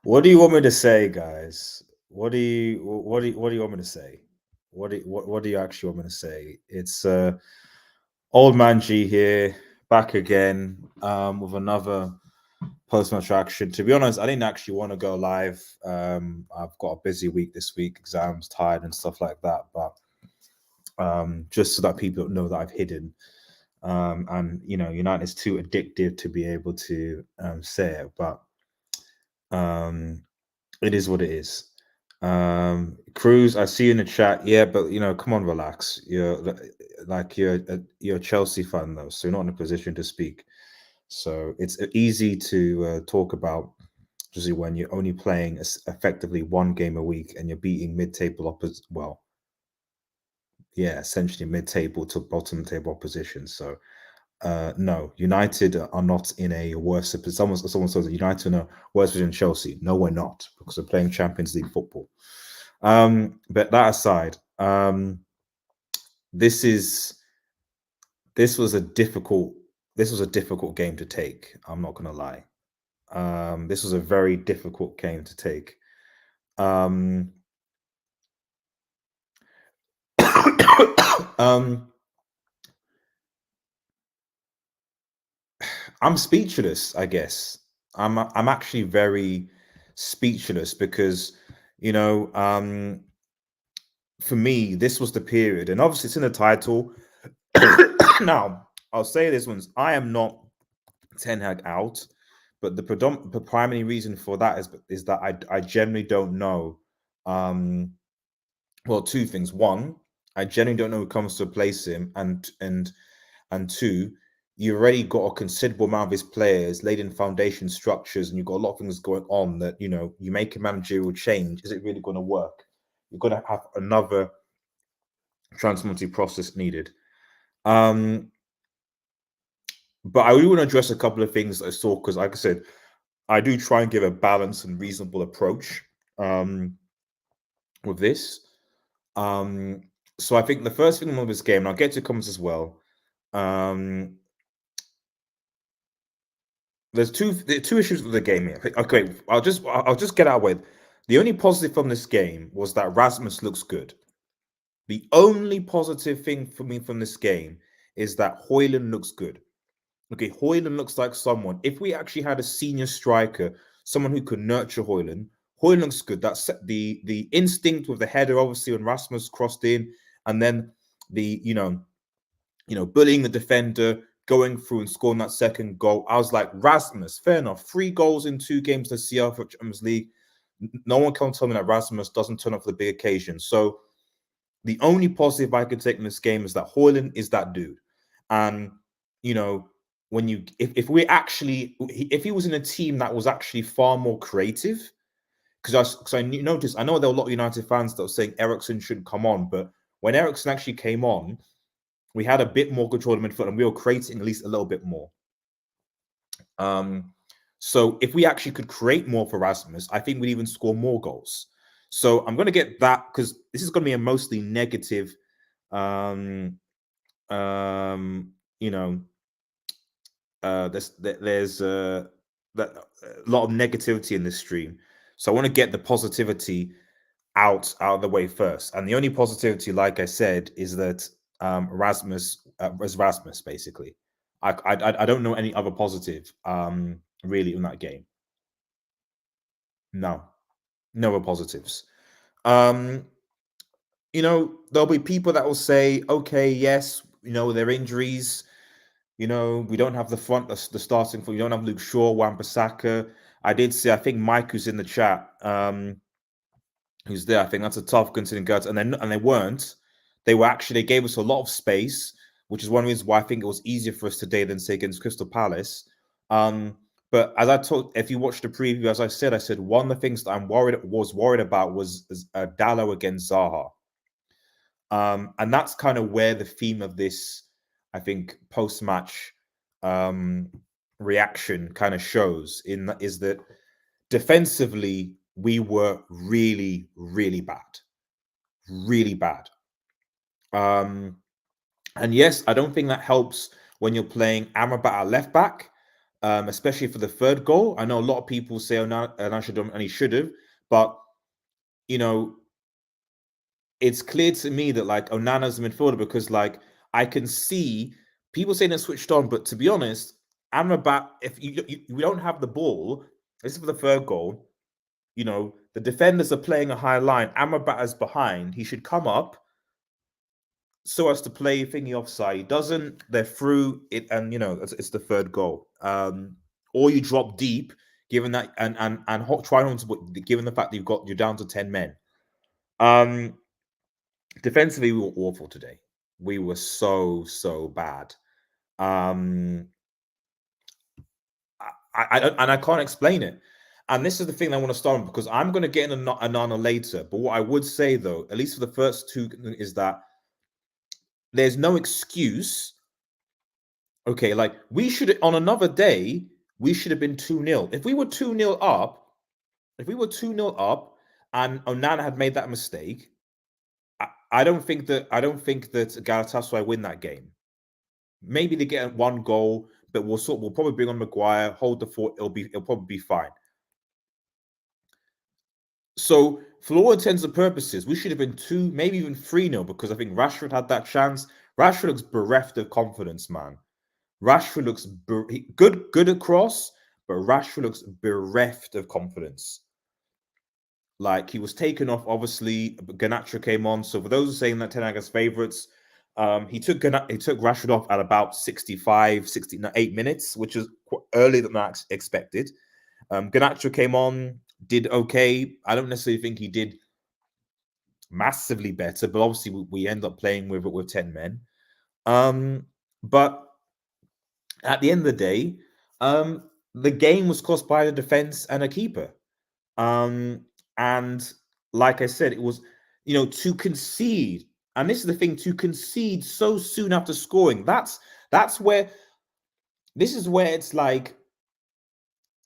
What do you want me to say, guys? What do you want me to say? What do you actually want me to say? It's old man G here, back again with another post-match action. To be honest, I didn't actually want to go live. I've got a busy week this week, exams, tired, and stuff like that. But just so that people know that I've hidden. And United's too addictive to be able to say it, but it is what it is. Cruz, I see you in the chat. Yeah, but come on, relax. You're a Chelsea fan though, so you're not in a position to speak. So it's easy to talk about, especially when you're only playing effectively one game a week and you're beating mid-table well, yeah, essentially mid-table to bottom table opposition. So no, United are not in a worse position. Someone says that United are worse than Chelsea. No, we're not, because we're playing Champions League football. But that aside, this was a difficult game to take. I'm not gonna lie. This was a very difficult game to take. I'm speechless, I guess. I'm actually very speechless because, for me, this was the period, and obviously it's in the title. Now, I'll say this once: I am not Ten Hag out, but the primary reason for that is that I generally don't know. Well, two things: one, I generally don't know who comes to replace him, and two, you already got a considerable amount of his players laid in foundation structures, and you've got a lot of things going on that you make a managerial change. Is it really going to work? You're going to have another transformative process needed. But I really want to address a couple of things that I saw, because, like I said, I do try and give a balanced and reasonable approach with this. So I think the first thing with this game, and I'll get to comments as well. There's two issues with the game here. Okay, I'll just get out with. The only positive from this game was that Rasmus looks good. The only positive thing for me from this game is that Højlund looks good. Okay, Højlund looks like someone. If we actually had a senior striker, someone who could nurture Højlund looks good. That's the instinct with the header, obviously, when Rasmus crossed in, and then the bullying the defender, going through and scoring that second goal. I was like, Rasmus, fair enough. 3 goals in 2 games this year for Champions League. No one can tell me that Rasmus doesn't turn up for the big occasion. So the only positive I could take in this game is that Højlund is that dude. And when if he was in a team that was actually far more creative, because I noticed, I know there were a lot of United fans that were saying Eriksen shouldn't come on, but when Eriksen actually came on, we had a bit more control of midfield and we were creating at least a little bit more. So if we actually could create more for Rasmus, I think we'd even score more goals. So I'm going to get that, because this is going to be a mostly negative, there's a lot of negativity in this stream. So I want to get the positivity out of the way first. And the only positivity, like I said, is that Rasmus was Rasmus, basically. I don't know any other positive really in that game. No other positives. There'll be people that will say, okay, yes, their injuries. We don't have the front, the starting for. We don't have Luke Shaw, Wan-Bissaka. I did see, I think Mike, who's in the chat, who's there. I think that's a tough considering guards, and they weren't. They gave us a lot of space, which is one reason why I think it was easier for us today than say against Crystal Palace. But as I talked, if you watched the preview, as I said one of the things that I was worried about was Dallo against Zaha. And that's kind of where the theme of this, I think, post-match reaction kind of shows is that defensively we were really, really bad. Really bad. And yes, I don't think that helps when you're playing Amrabat at left back. especially for the third goal. I know a lot of people say Onana should have, and he should have, but you know, it's clear to me that like Onana's a midfielder because like I can see people saying they're switched on, but to be honest, Amrabat, if we don't have the ball, this is for the third goal. You know, the defenders are playing a high line. Amrabat is behind. He should come up so as to play thingy offside. He doesn't. They're through it, and you know it's the third goal. Or you drop deep, given that and try on to given the fact that you're down to 10 men. Defensively, we were awful today. We were so bad. I can't explain it. And this is the thing I want to start on because I'm going to get in Onana later. But what I would say, though, at least for the first two, is that there's no excuse. Okay, like we should, on another day, we should have been 2-0. If we were 2-0 up, and Onana had made that mistake, I don't think that Galatasaray win that game. Maybe they get one goal, but we'll probably bring on Maguire, hold the fort. It'll probably be fine. So, for all intents and purposes, we should have been 2, maybe even 3-0 because I think Rashford had that chance. Rashford looks bereft of confidence, man. Rashford looks good across, but Rashford looks bereft of confidence. Like he was taken off, obviously. Garnacho came on. So for those saying that Ten Hag has favourites, he took Rashford off at about 68 minutes, which is earlier than I expected. Garnacho came on, did okay. I don't necessarily think he did massively better, but obviously we end up playing with 10 men. But at the end of the day, the game was caused by the defense and a keeper. And like I said, it was, to concede. And this is the thing, to concede so soon after scoring. This is where it's like,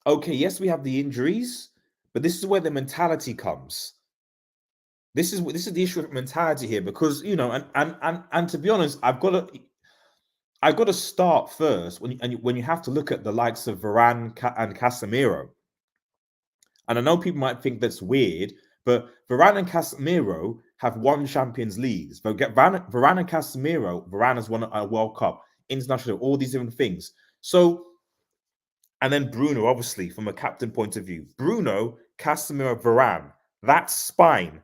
okay, yes, we have the injuries, but this is where the mentality comes. This is the issue of mentality here, because and to be honest, I've got to start first when you have to look at the likes of Varane and Casemiro. And I know people might think that's weird, but Varane and Casemiro have won Champions Leagues. But Varane and Casemiro, Varane has won a World Cup, international, all these different things. So, and then Bruno, obviously, from a captain point of view. Bruno, Casemiro, Varane, that spine.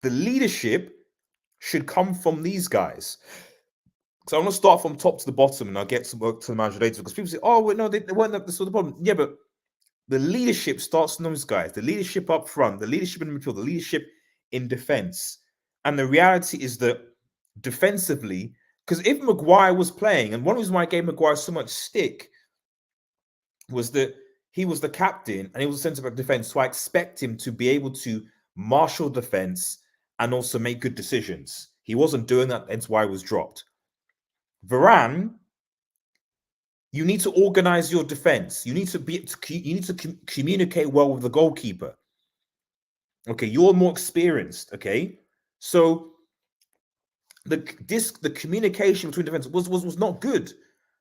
The leadership should come from these guys. So I'm going to start from top to the bottom, and I'll get to work to the manager later, because people say, oh, no, they weren't the sort of problem. Yeah, but the leadership starts from those guys. The leadership up front, the leadership in the midfield, the leadership in defense. And the reality is that defensively, because if Maguire was playing, and one reason why I gave Maguire so much stick was that he was the captain and he was the centre back defense. So I expect him to be able to marshal defense and also make good decisions. He wasn't doing that, hence why he was dropped. Varane, you need to organize your defense. You need to communicate well with the goalkeeper. Okay, you're more experienced. Okay, so the communication between defense was not good.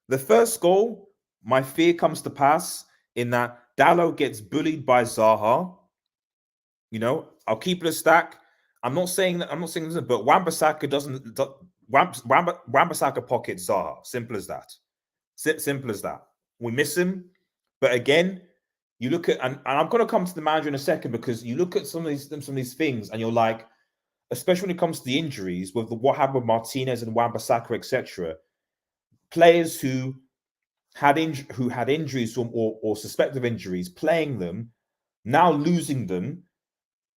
The first goal, my fear comes to pass in that Dalot gets bullied by Zaha. I'll keep it a stack. I'm not saying this, but Wan-Bissaka doesn't. Wan-Bissaka pockets Zaha. Simple as that. Simple as that. We miss him, but again, you look at, and I'm going to come to the manager in a second, because you look at some of these things, and you're like, especially when it comes to the injuries, with what happened with Martinez and Wan-Bissaka, etc. Players who had injuries or suspected injuries, playing them, now losing them,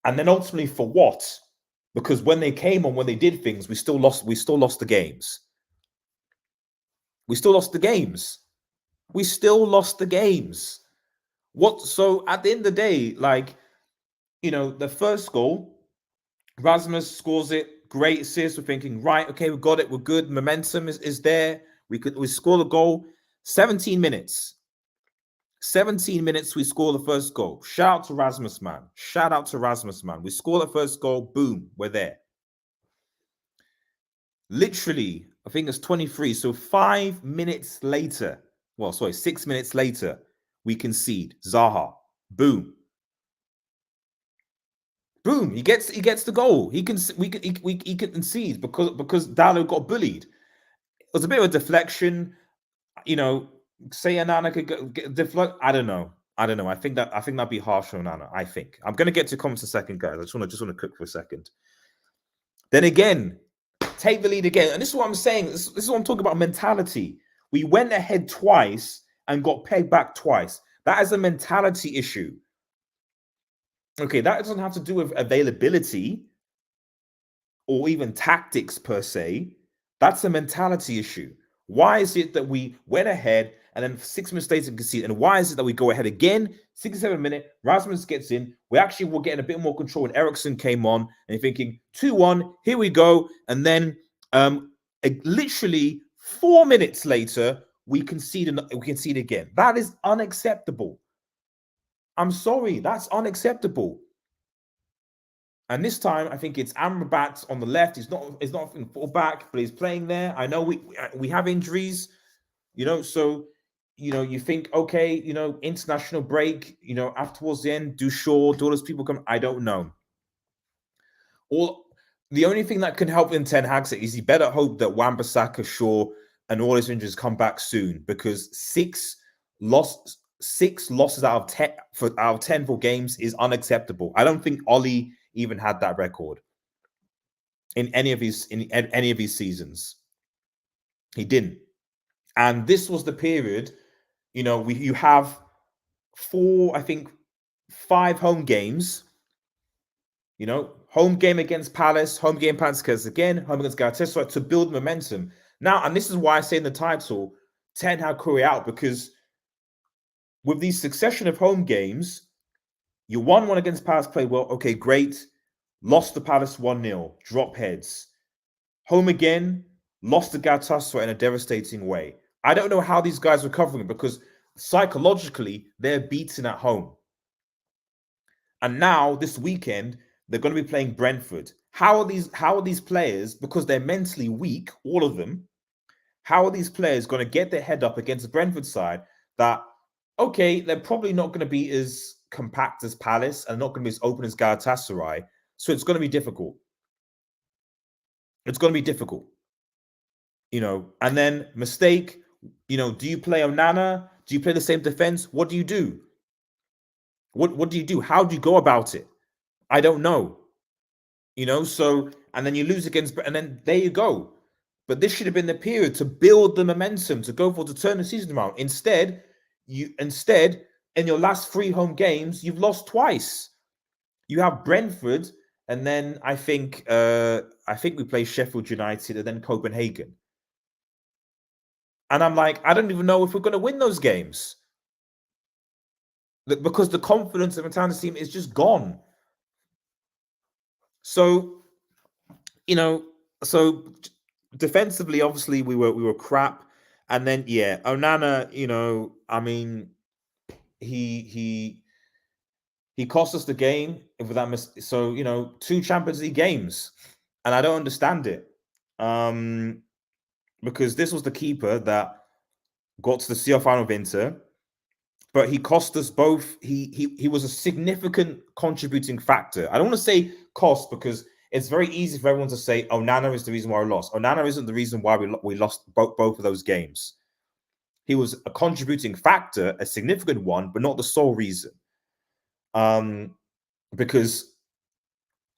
and then ultimately for what? Because when they came on, when they did things, we still lost the games. We still lost the games. So at the end of the day, the first goal, Rasmus scores it, great assist. We're thinking, right, okay, we got it, we're good. Momentum is there. We score the goal. 17 minutes. 17 minutes, we score the first goal. Shout out to Rasmus, man. We score the first goal. Boom, we're there. Literally, I think it's 23. So 5 minutes later, Well, sorry, 6 minutes later, we concede. Zaha, boom, boom. He gets the goal. He concede because Dallo got bullied. It was a bit of a deflection. Say Onana could deflect. I don't know. I think that'd be harsh on Onana. I think I'm gonna get to comments in a second, guys. I just want to cook for a second. Then again, take the lead again, and this is what I'm saying. This is what I'm talking about. Mentality. We went ahead twice and got pegged back twice. That is a mentality issue. Okay, that doesn't have to do with availability or even tactics per se. That's a mentality issue. Why is it that we went ahead and then 6 minutes later conceded? And why is it that we go ahead again? 67 minute, Rasmus gets in. We actually were getting a bit more control when Eriksson came on, and you're thinking 2-1, here we go. And then literally 4 minutes later, we concede again. That is unacceptable. I'm sorry, that's unacceptable. And this time, I think it's Amrabat on the left. He's not in full back, but he's playing there. I know we have injuries, so you think, okay, international break, afterwards the end, do all those people come? I don't know. The only thing that can help in Ten Hag is he better hope that Wan-Bissaka, Shaw, and all his injuries come back soon, because 6 losses out of 10 for games is unacceptable. I don't think Oli even had that record in any of his seasons. He didn't. And this was the period, you have 5 home games. Home game against Palace, home game against again, home against Galatasaray to build momentum. Now, and this is why I say in the title, Ten Hag out, because with these succession of home games, you won one against Palace, played well. Okay, great. Lost to Palace 1-0, drop heads. Home again, lost to Galatasaray in a devastating way. I don't know how these guys are recovering, because psychologically, they're beaten at home. And now, this weekend, they're going to be playing Brentford. How are these players, because they're mentally weak, all of them, how are these players going to get their head up against the Brentford side that, okay, they're probably not going to be as compact as Palace and not going to be as open as Galatasaray. So it's going to be difficult. It's going to be difficult. And then mistake, do you play Onana? Do you play the same defense? What do you do? What do you do? How do you go about it? I don't know. So, and then you lose against, and then there you go. But this should have been the period to build the momentum, to turn the season around. Instead, in your last 3 home games, you've lost twice. You have Brentford, and then I think we play Sheffield United and then Copenhagen. And I'm like, I don't even know if we're going to win those games, because the confidence of the Montana's team is just gone. So, defensively, obviously we were crap, and then Onana, I mean, he cost us the game with that so 2 Champions League games, and I don't understand it, because this was the keeper that got to the CL final of Inter, but he cost us both. He was a significant contributing factor. I don't want to say cost, because it's very easy for everyone to say Onana is the reason why we lost. Onana isn't the reason why we lost both of those games. He was a contributing factor, a significant one, but not the sole reason. Because,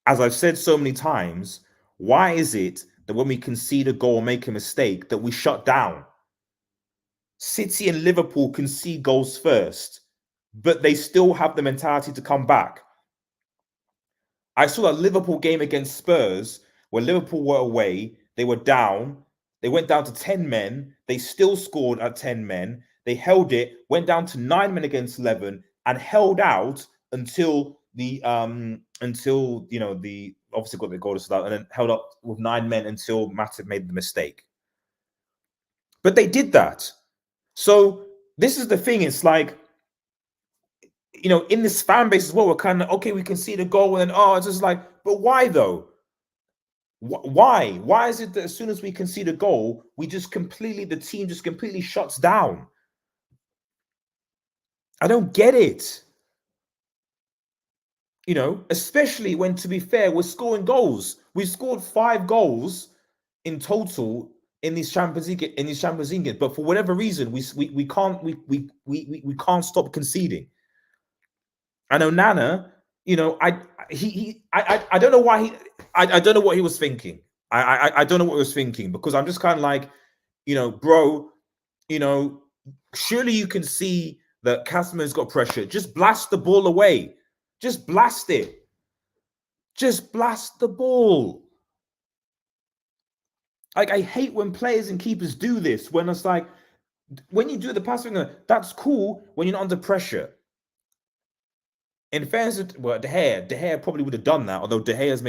as I've said so many times, why is it that when we concede a goal or make a mistake that we shut down? City and Liverpool concede goals first, but they still have the mentality to come back. I saw a Liverpool game against Spurs where Liverpool were away. They were down. They went down to 10 men. They still scored at 10 men. They held it, went down to 9 men against 11, and held out until the obviously got the goal to start, and then held up with 9 men until Matip made the mistake. But they did that. So this is the thing. It's like, in this fan base as well, we're kind of, okay, we can see the goal, and then, it's just like, but why though? Why? Why is it that as soon as we concede a goal, the team just completely shuts down? I don't get it. Especially when, to be fair, we're scoring goals. We scored 5 goals in total in these Champions League games, but for whatever reason, we can't stop conceding. And Onana, I don't know why I don't know what he was thinking. I don't know what he was thinking, because I'm just kind of like, bro, surely you can see that Casimir's got pressure. Just blast the ball away. Just blast it. Just blast the ball. Like, I hate when players and keepers do this, when it's like, when you do the passing, that's cool when you're not under pressure. In fairness, well, De Gea probably would have done that, although De Gea has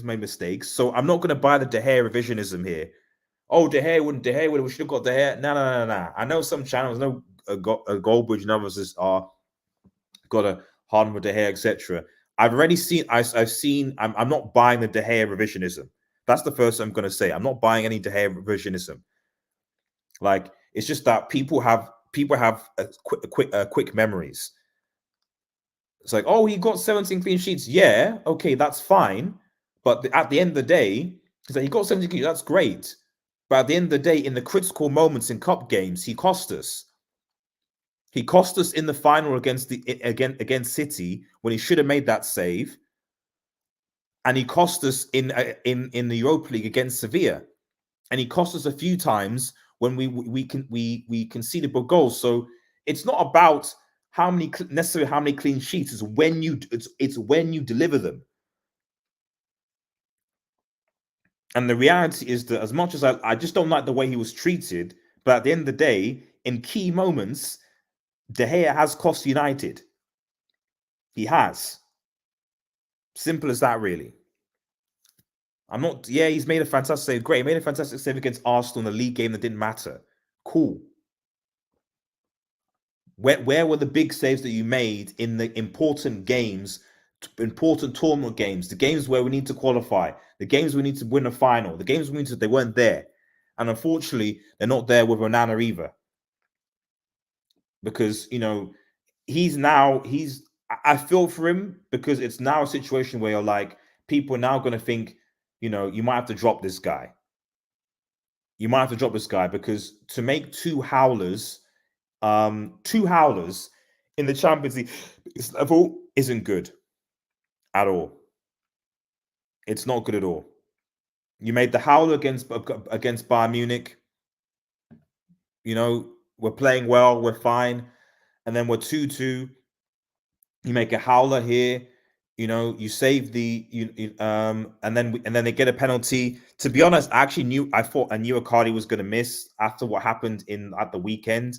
made mistakes. So I'm not going to buy the De Gea revisionism here. Oh, De Gea, we should have got De Gea. No. I know some channels, Goldbridge and others are got a Haaland with De Gea, etc. I've already seen. I've seen. I'm not buying the De Gea revisionism. That's the first I'm going to say. I'm not buying any De Gea revisionism. Like, it's just that people have quick memories. It's like, oh, he got 17 clean sheets. Yeah, okay, that's fine. But at the end of the day, it's like, he got 17 clean sheets. That's great. But at the end of the day, in the critical moments in cup games, he cost us. He cost us in the final against City when he should have made that save, and he cost us in the Europa League against Sevilla, and he cost us a few times when we conceded goals. So it's not about necessarily how many clean sheets. It's when you deliver them. And the reality is that, as much as I just don't like the way he was treated, but at the end of the day, in key moments, De Gea has cost United. He has. Simple as that, really. He's made a fantastic save. Great. He made a fantastic save against Arsenal in the league game that didn't matter. Cool. Where were the big saves that you made in the important games, important tournament games, the games where we need to qualify, the games we need to win a final, the games they weren't there. And unfortunately, they're not there with Onana either. Because, I feel for him, because it's now a situation where you're like, people are now going to think, you might have to drop this guy. You might have to drop this guy, because to make two howlers in the Champions League level isn't good at all. It's not good at all. You made the howler against Bayern Munich. We're playing well, we're fine, and then we're 2-2. You make a howler here. You save and then they get a penalty. To be honest, I thought Icardi was going to miss after what happened at the weekend.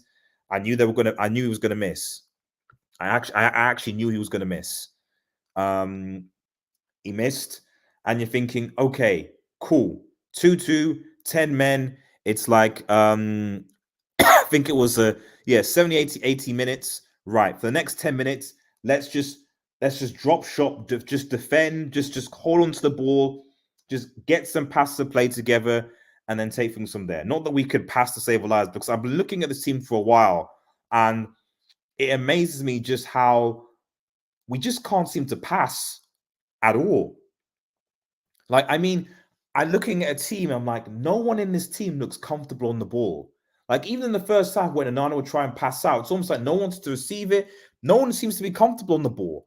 I knew he was going to miss. I actually knew he was going to miss. He missed, and you're thinking, okay, cool, 2-2, 10 men. It's like, I think it was 70, 80 minutes. Right, for the next 10 minutes, let's just drop shot, just defend, just hold on to the ball, just get some passes to play together, and then take things from there. Not that we could pass to save our lives, because I've been looking at this team for a while, and it amazes me just how we just can't seem to pass at all. Like, I mean, I'm looking at a team, I'm like, no one in this team looks comfortable on the ball. Like, even in the first half, when Onana would try and pass out, it's almost like no one wants to receive it. No one seems to be comfortable on the ball.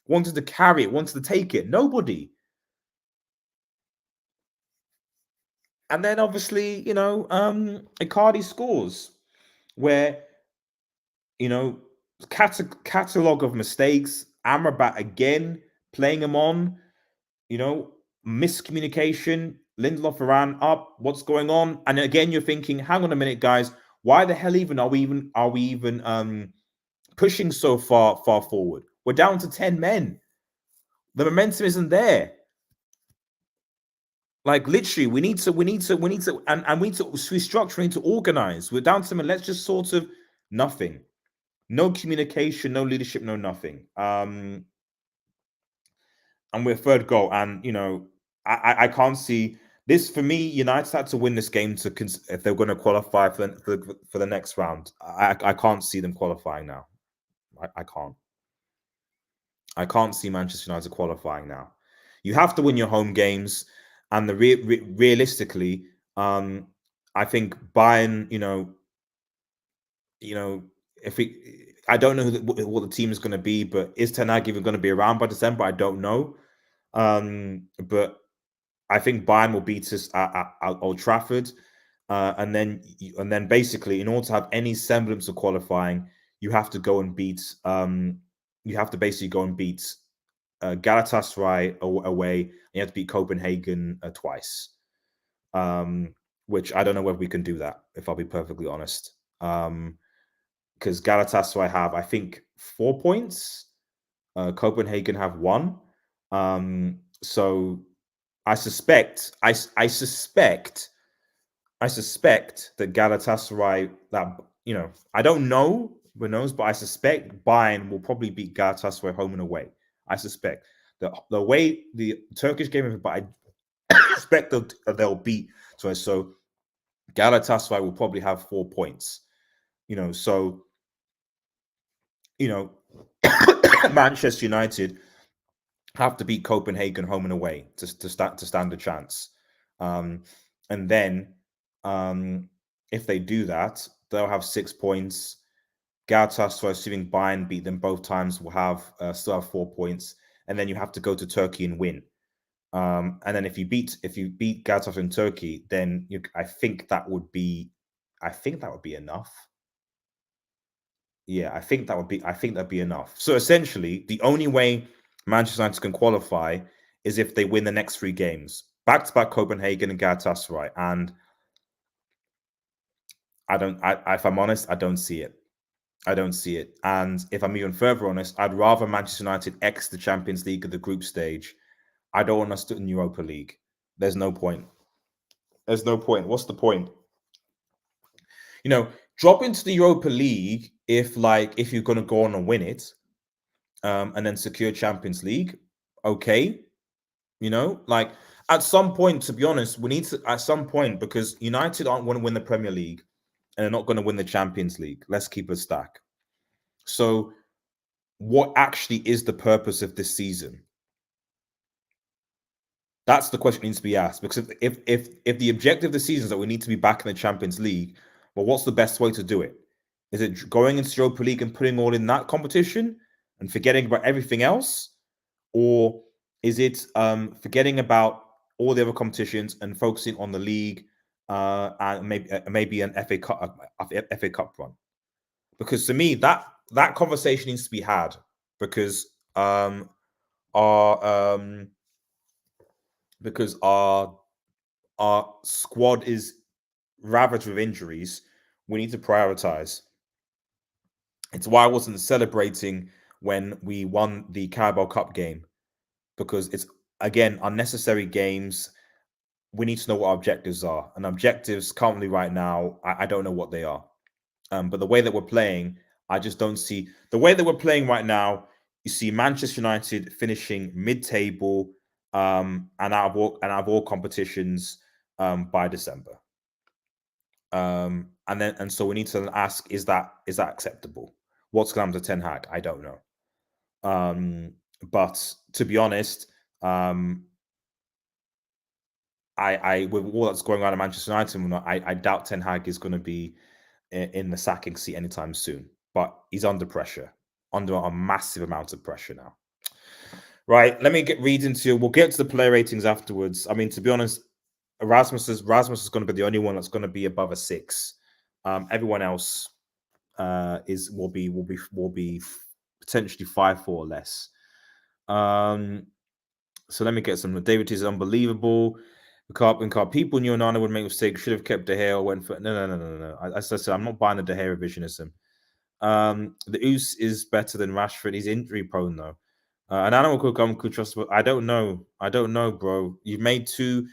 Wanted to carry it, wanted to take it. Nobody. And then, obviously, Icardi scores, where, catalogue of mistakes. Amrabat again, playing him on, miscommunication. Lindelof ran up. What's going on? And again, you're thinking, hang on a minute, guys. Why the hell are we even pushing so far forward? We're down to 10 men. The momentum isn't there. Like, literally, we need to restructure, we need to organize. We're down to them, and let's just sort of nothing. No communication, no leadership, no nothing. And we're third goal, and I can't see this. For me, United had to win this game if they're going to qualify for the next round. I can't see them qualifying now. I can't. I can't see Manchester United qualifying now. You have to win your home games, and realistically, I think Bayern, if I don't know what the team is going to be, but is Ten Hag even going to be around by December? I don't know. But I think Bayern will beat us at Old Trafford, and then basically, in order to have any semblance of qualifying, you have to go and beat. You have to basically go and beat Galatasaray away, and you have to beat Copenhagen twice. Which I don't know whether we can do that, if I'll be perfectly honest. Because Galatasaray have, I think, 4 points. Copenhagen have 1. So I suspect that Galatasaray, that I don't know, who knows, but I suspect Bayern will probably beat Galatasaray home and away. I suspect the way the Turkish game, but I expect they'll beat. So Galatasaray will probably have 4 points. So Manchester United have to beat Copenhagen home and away to stand a chance. And then if they do that, they'll have 6 points. Galatasaray, assuming Bayern beat them both times, will still have 4 points. And then you have to go to Turkey and win. And then if you beat Galatasaray in Turkey, then I think that would be enough. Yeah, I think that'd be enough. So essentially, the only way Manchester United can qualify is if they win the next 3 games, back-to-back Copenhagen and Galatasaray. And if I'm honest, I don't see it. I don't see it. And if I'm even further honest, I'd rather Manchester United X the Champions League at the group stage. I don't want us to in Europa League. There's no point. There's no point. What's the point? Drop into the Europa League if you're going to go on and win it, and then secure Champions League. Okay. At some point, to be honest, we need to, at some point, because United aren't going to win the Premier League and they're not going to win the Champions League. Let's keep a stack. So what actually is the purpose of this season? That's the question that needs to be asked. Because if the objective of the season is that we need to be back in the Champions League, well, what's the best way to do it? Is it going into Europa League and putting all in that competition and forgetting about everything else? Or is it forgetting about all the other competitions and focusing on the league and maybe an FA Cup run? Because to me, that conversation needs to be had, because our squad is ravaged with injuries. We need to prioritize. It's why I wasn't celebrating when we won the Carabao Cup game, because it's, again, unnecessary games. We need to know what our objectives are. And objectives currently right now, I don't know what they are. But the way that we're playing, I just don't see the way that we're playing right now. You see Manchester United finishing mid-table and out of all competitions by December. And so we need to ask: is that acceptable? What's going to happen to Ten Hag? I don't know. But to be honest, I with all that's going on in Manchester United, I doubt Ten Hag is going to be in the sacking seat anytime soon. But he's under pressure, under a massive amount of pressure now. Right, let me read into. We'll get to the player ratings afterwards. I mean, to be honest, Rasmus is going to be the only one that's going to be above a 6. Everyone else will be potentially 5-4 or less. So let me get some. David is unbelievable. People knew Onana would make mistakes. Should have kept De Gea or went for no. As I said, I'm not buying the De Gea revisionism. The Oos is better than Rashford. He's injury prone though. An animal could trust. I don't know, bro. You've made 2.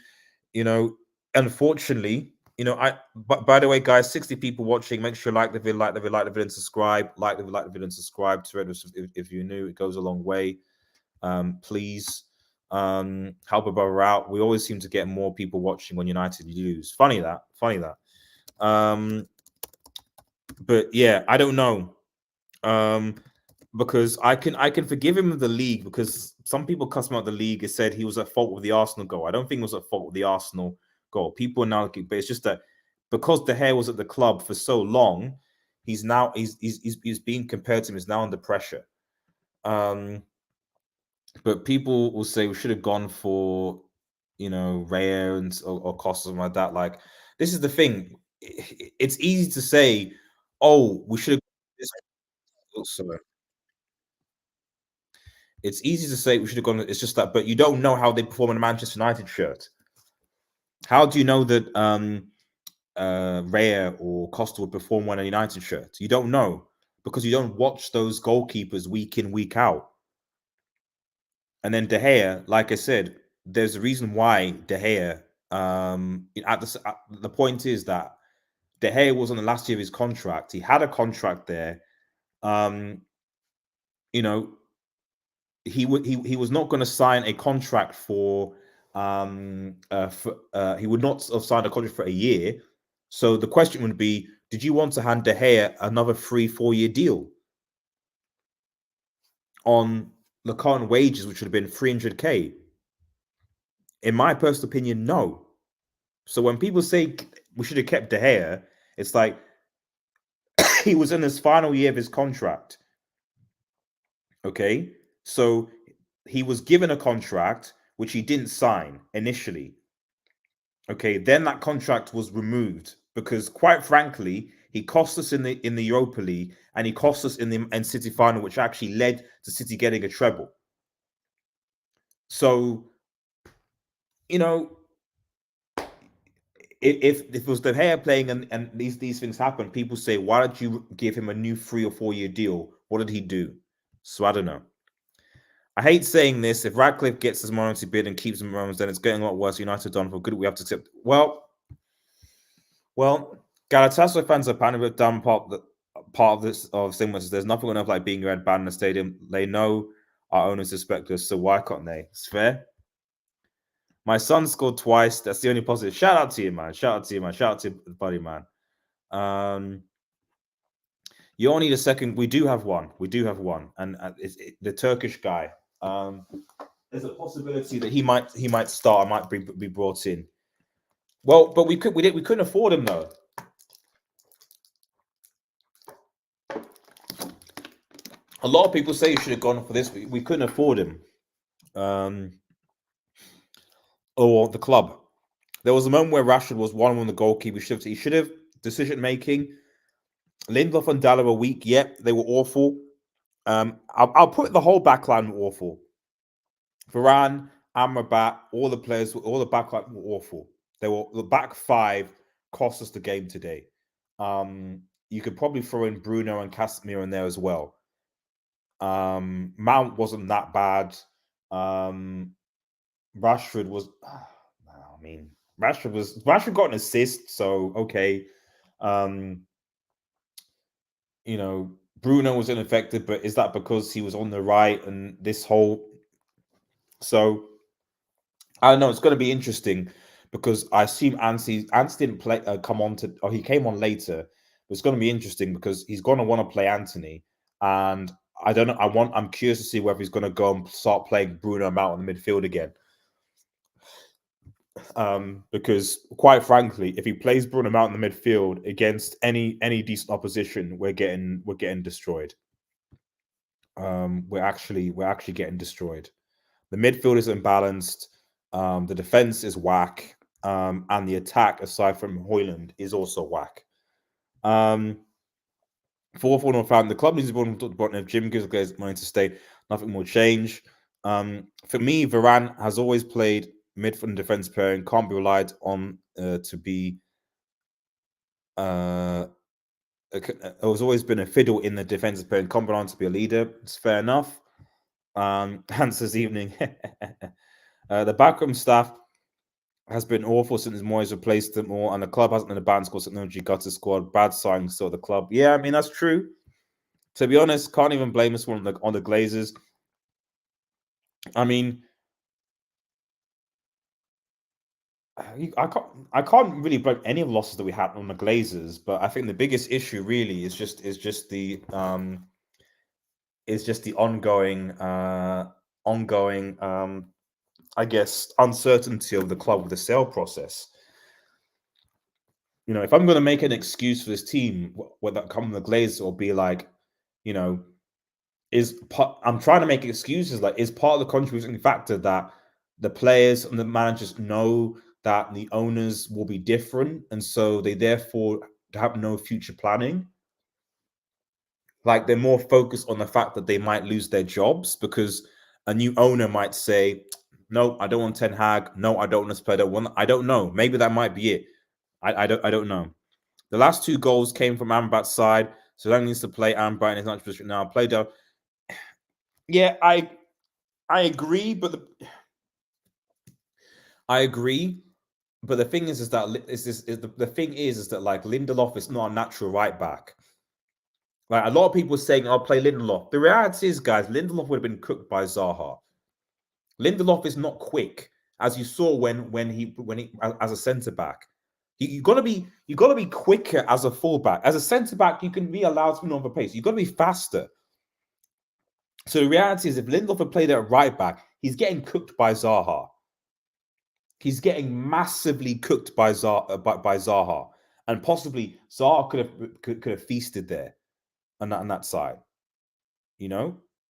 Unfortunately, But by the way, guys, 60 people watching. Make sure you like the video, and subscribe. Like the video and subscribe to it if you're new. It goes a long way. Please help a brother out. We always seem to get more people watching when United lose. Funny that. But yeah, I don't know. because I can forgive him with the league, because some people cuss him out the league and said he was at fault with the Arsenal goal. I don't think he was at fault with the Arsenal goal. People now, but it's just that because De Gea was at the club for so long, he's being compared to him. He's now under pressure. But people will say we should have gone for, Raya or Costa, something like that. Like, this is the thing. It's easy to say, oh, we should have. Sorry. It's easy to say we should have gone. It's just that, but you don't know how they perform in a Manchester United shirt. How do you know that Raya or Costa would perform when a United shirt? You don't know, because you don't watch those goalkeepers week in, week out. And then De Gea, like I said, there's a reason why De Gea. The point is that De Gea was on the last year of his contract. He had a contract there. You know, he was not going to sign a contract for. He would not have signed a contract for a year. So the question would be: did you want to hand De Gea another 3-4 year deal on the current wages, which would have been 300k? In my personal opinion, no. So when people say we should have kept De Gea, it's like he was in his final year of his contract. Okay, so he was given a contract which he didn't sign initially. Okay, then that contract was removed because, quite frankly, he cost us in the Europa League, and he cost us in the City final, which actually led to City getting a treble. So, if it was De Gea playing and these things happen, people say, why did you give him a new 3 or 4 year deal? What did he do? So I don't know. I hate saying this. If Radcliffe gets his minority bid and keeps him around, then it's getting a lot worse. United done for good. We have to accept. Well, Galatasaray fans are apparently done part of this of similar. There's nothing enough like being red banned in the stadium. They know our owners suspect us, so why can't they? It's fair. My son scored twice. That's the only positive. Shout out to you, man. Shout out to you, man. Shout out to your buddy, man. You only need a second. We do have one. And the Turkish guy. There's a possibility that he might start. Might be brought in. Well, but we couldn't afford him though. A lot of people say you should have gone for this. We couldn't afford him. Or the club. There was a moment where Rashford was one on the goalkeeper. He should have decision-making. Lindelof and Dalla were weak. Yep, they were awful. I'll put the whole backline were awful. Varane, Amrabat, all the backline were awful. The back five cost us the game today. You could probably throw in Bruno and Casemiro in there as well. Mount wasn't that bad. Rashford was. Rashford got an assist, so okay. Bruno was ineffective, but is that because he was on the right and this whole? So I don't know. It's going to be interesting because I assume Anstey didn't play. He came on later. But it's going to be interesting because he's going to want to play Anthony, and I don't know. I'm curious to see whether he's going to go and start playing Bruno Mount in the midfield again. Because quite frankly, if he plays Bruno Mount in the midfield against any decent opposition, we're getting destroyed. We're actually getting destroyed. The midfield is imbalanced. The defense is whack. And the attack, aside from Højlund, is also whack. 4-4 North Fountain. The club needs to be bottom. If Jim gives guys money to stay, nothing will change. For me, Varane has always played midfield and defense pairing, can't be relied on to be. It has always been a fiddle in the defensive pairing, can't be relied on to be a leader. It's fair enough. Hans this evening. The backroom staff has been awful since Moyes replaced them all, and the club hasn't been a balanced squad. Technology gutter squad, bad signing so the club. Yeah, I mean that's true. To be honest, can't even blame us on the Glazers. I mean, I can't really blame any of the losses that we had on the Glazers, but I think the biggest issue really is just the is just the ongoing, I guess, uncertainty of the club with the sale process. If I'm going to make an excuse for this team, whether that come from the Glazers or be like, I'm trying to make excuses. Like, is part of the contributing factor that the players and the managers know that the owners will be different, and so they therefore have no future planning? Like, they're more focused on the fact that they might lose their jobs because a new owner might say, "No, I don't want Ten Hag. No, I don't want this player. I don't know. Maybe that might be it. I don't know." The last 2 goals came from Amrabat's side, so that needs to play Amrabat in his natural position now. Play down. Yeah, I agree, but the thing is that like Lindelof is not a natural right back. Like, a lot of people saying, "I'll play Lindelof." The reality is, guys, Lindelof would have been cooked by Zaha. Lindelof is not quick, as you saw when he as a centre back. You got to be quicker as a fullback. As a centre back, you can be allowed to move on the pace. You've got to be faster. So the reality is, if Lindelof had played at right back, he's getting cooked by Zaha. He's getting massively cooked by Zaha, and possibly Zaha could have feasted there on that side.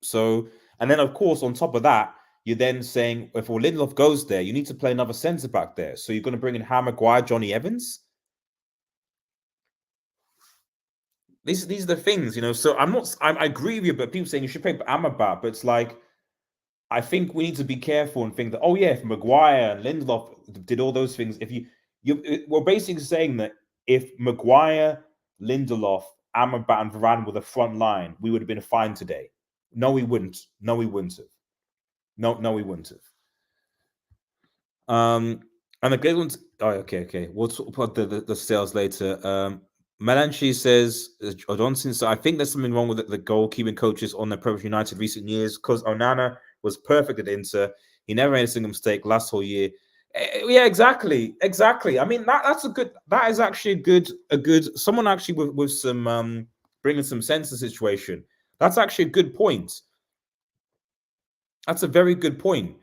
So, and then of course on top of that, you're then saying if Lindelof goes there, you need to play another centre back there. So you're going to bring in Harry Maguire, Johnny Evans. These are the things, So I agree with you, but people saying you should play Amrabat, but it's like, I think we need to be careful and think that, oh yeah, if Maguire and Lindelof did all those things, we're basically saying that if Maguire, Lindelof, Amrabat, and Varane were the front line, we would have been fine today. No, we wouldn't. No, we wouldn't have. No, we wouldn't have. And the good ones. Oh, okay. We'll talk about the sales later. Melanchi says, Johnson. So I think there's something wrong with the goalkeeping coaches on the Premier United recent years, because Onana was perfect at Inter. He never made a single mistake last whole year. Yeah, exactly. I mean, that is actually a good. Someone actually with some bringing some sense to the situation. That's actually a good point. That's a very good point.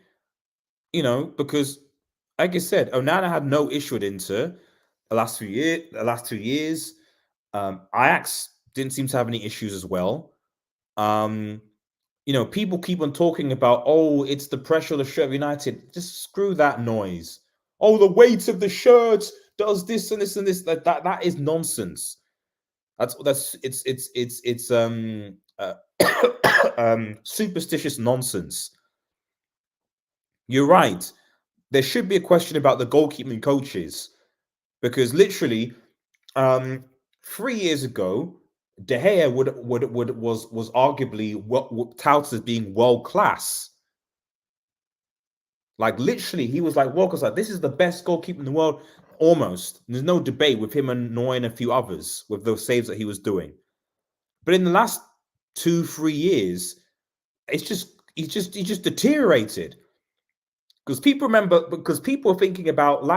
Because, like I said, Onana had no issue with Inter the last 2 years. Ajax didn't seem to have any issues as well. People keep on talking about, oh, it's the pressure of the shirt of United. Just screw that noise. Oh, the weight of the shirt does this and this and this. That is nonsense. It's superstitious nonsense. You're right. There should be a question about the goalkeeping coaches, because literally, 3 years ago, De Gea was arguably touted as being world class. Like, literally, he was like world class. Like, this is the best goalkeeper in the world, almost. There's no debate with him annoying a few others with those saves that he was doing. But in the last 2-3 years, he's just deteriorated. Because people are thinking about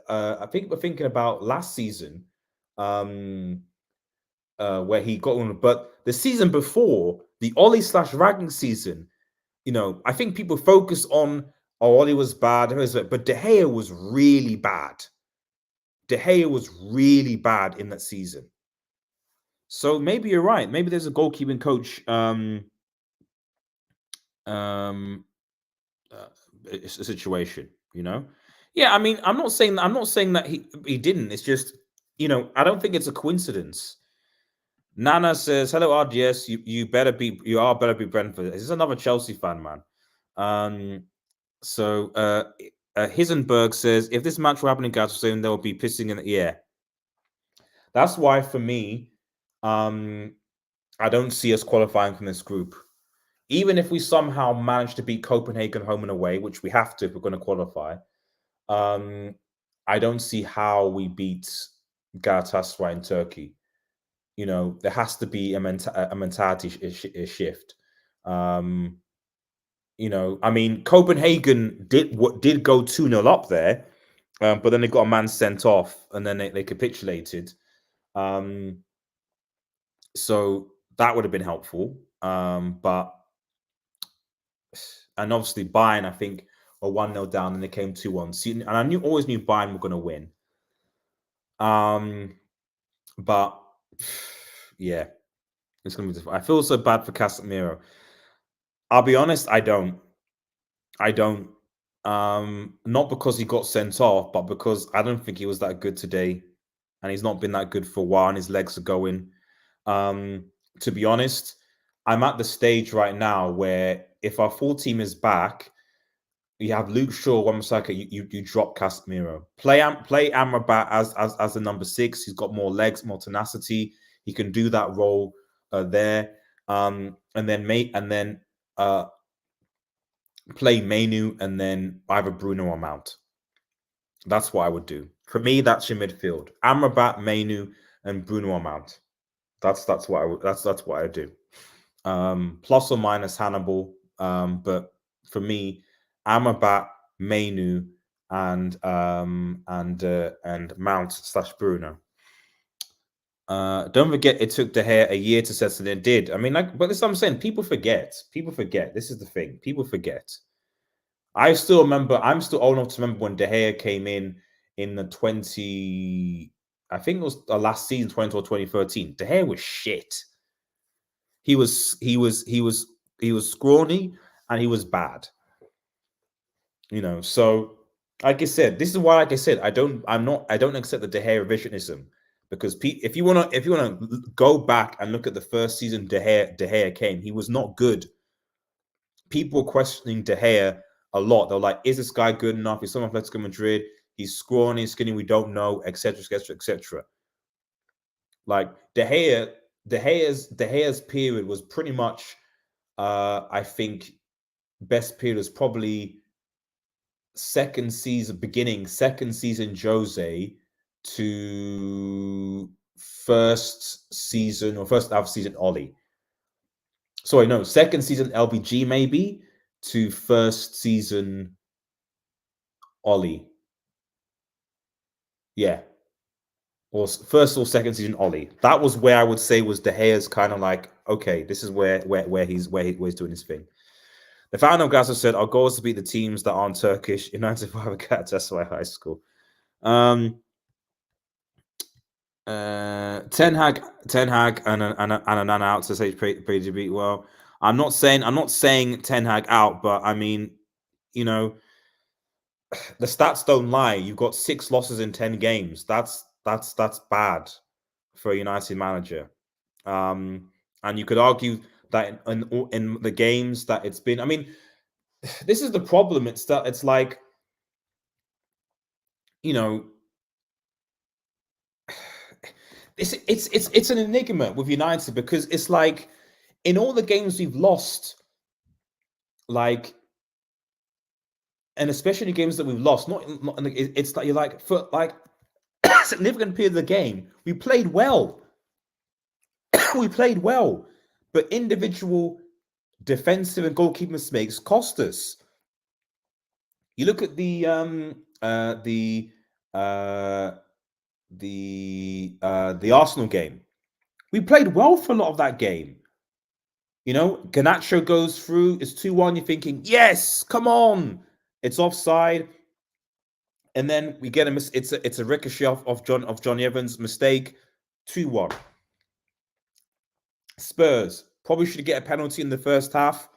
I think we're thinking about last season, where he got on. But the season before, the Ollie/Ragnick season, I think people focus on, oh, Ollie was bad, but De Gea was really bad. De Gea was really bad in that season. So maybe you're right. Maybe there's a goalkeeping coach a situation, Yeah, I mean, I'm not saying that he didn't. It's just, I don't think it's a coincidence. Nana says, "Hello, RDS. You better be Brentford." This is another Chelsea fan, man. So Hisenberg says, "If this match will happen in Galatasaray, they'll be pissing in the air." That's why, for me, I don't see us qualifying from this group. Even if we somehow manage to beat Copenhagen home and away, which we have to if we're going to qualify, I don't see how we beat Galatasaray in Turkey. There has to be a mentality shift. I mean, Copenhagen did go 2-0 up there, but then they got a man sent off, and then they capitulated. So That would have been helpful. But and obviously Bayern, I think, were 1-0 down and they came 2-1. And I always knew Bayern were going to win. But yeah, it's going to be difficult. I feel so bad for Casemiro. I'll be honest, I don't. Not because he got sent off, but because I don't think he was that good today. And he's not been that good for a while and his legs are going. To be honest, I'm at the stage right now where if our full team is back, you have Luke Shaw, Wan-Bissaka, you drop Casemiro. Play Amrabat as the number 6. He's got more legs, more tenacity. He can do that role there. And then play Mainu and then either Bruno or Mount. That's what I would do. For me, that's your midfield. Amrabat, Mainu, and Bruno or Mount. That's what I would. That's what I do. Plus or minus Hannibal. But for me, Amrabat, Mainu, and Mount / Bruno. Don't forget, it took De Gea a year to settle in. It did. I mean, but this is what I'm saying. People forget. This is the thing. People forget. I'm still old enough to remember when De Gea came in the 20. I think it was the last season, 20 or 2013. De Gea was shit. He was scrawny and he was bad. So like I said, this is why, like I said, I don't accept the De Gea revisionism, because if you want to go back and look at the first season De Gea came, he was not good. People were questioning De Gea a lot. They're like, is this guy good enough? He's someone from Atletico Madrid. He's scrawny, skinny, we don't know, etc., etc., etc. Like De Gea's period was pretty much, I think, best period was probably second season Jose to first half season Oli. Sorry, no, second season LBG maybe to first season Oli. Yeah. Or first or second season Oli. That was where I would say was De Gea's kind of like, okay, this is where he's doing his thing. The founder of Glazers said, our goal is to beat the teams that aren't Turkish in 95 at Galatasaray High School. Ten Hag and Onana out, says HPGB. Well, I'm not saying Ten Hag out, but I mean, the stats don't lie. You've got 6 losses in 10 games. That's bad for a United manager. And you could argue that in the games that it's been, I mean, this is the problem. It's like, it's an enigma with United, because it's like in all the games we've lost, like, and especially games that we've lost, it's like you're like, for like a significant period of the game, we played well. But individual defensive and goalkeeping mistakes cost us. You look at the Arsenal game. We played well for a lot of that game. Garnacho goes through, it's 2-1. You're thinking, yes, come on, it's offside, and then we get it's a ricochet of Johnny Evans' mistake, 2-1. Spurs probably should get a penalty in the first half.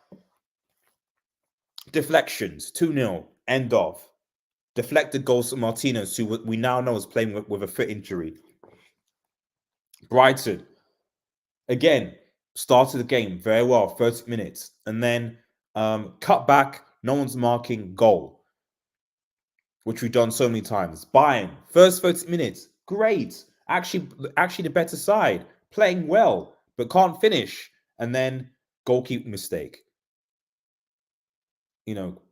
Deflections, 2-0, end of. Deflected goals from Martinez, who we now know is playing with a foot injury. Brighton, again, started the game very well, 30 minutes, and then cut back, no one's marking, goal, which we've done so many times. Bayern, first 30 minutes, great, actually the better side, playing well, but can't finish, and then goalkeeping mistake.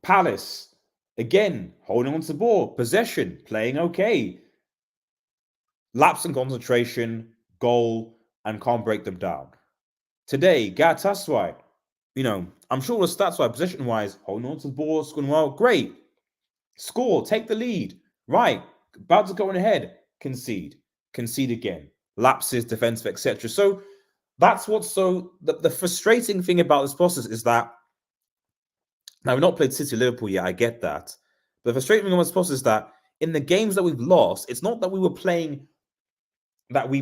Palace, again, holding on to the ball, possession, playing okay, lapse in concentration, goal, and can't break them down. Today, Galatasaray, I'm sure the stats wise, position wise, holding on to the ball, scoring well, great. Score, take the lead. Right, about to go on ahead, concede again. Lapses, defensive, etc. So That's what's so the frustrating thing about this process is that now we've not played City Liverpool yet. I get that, but the frustrating thing about this process is that in the games that we've lost, it's not that we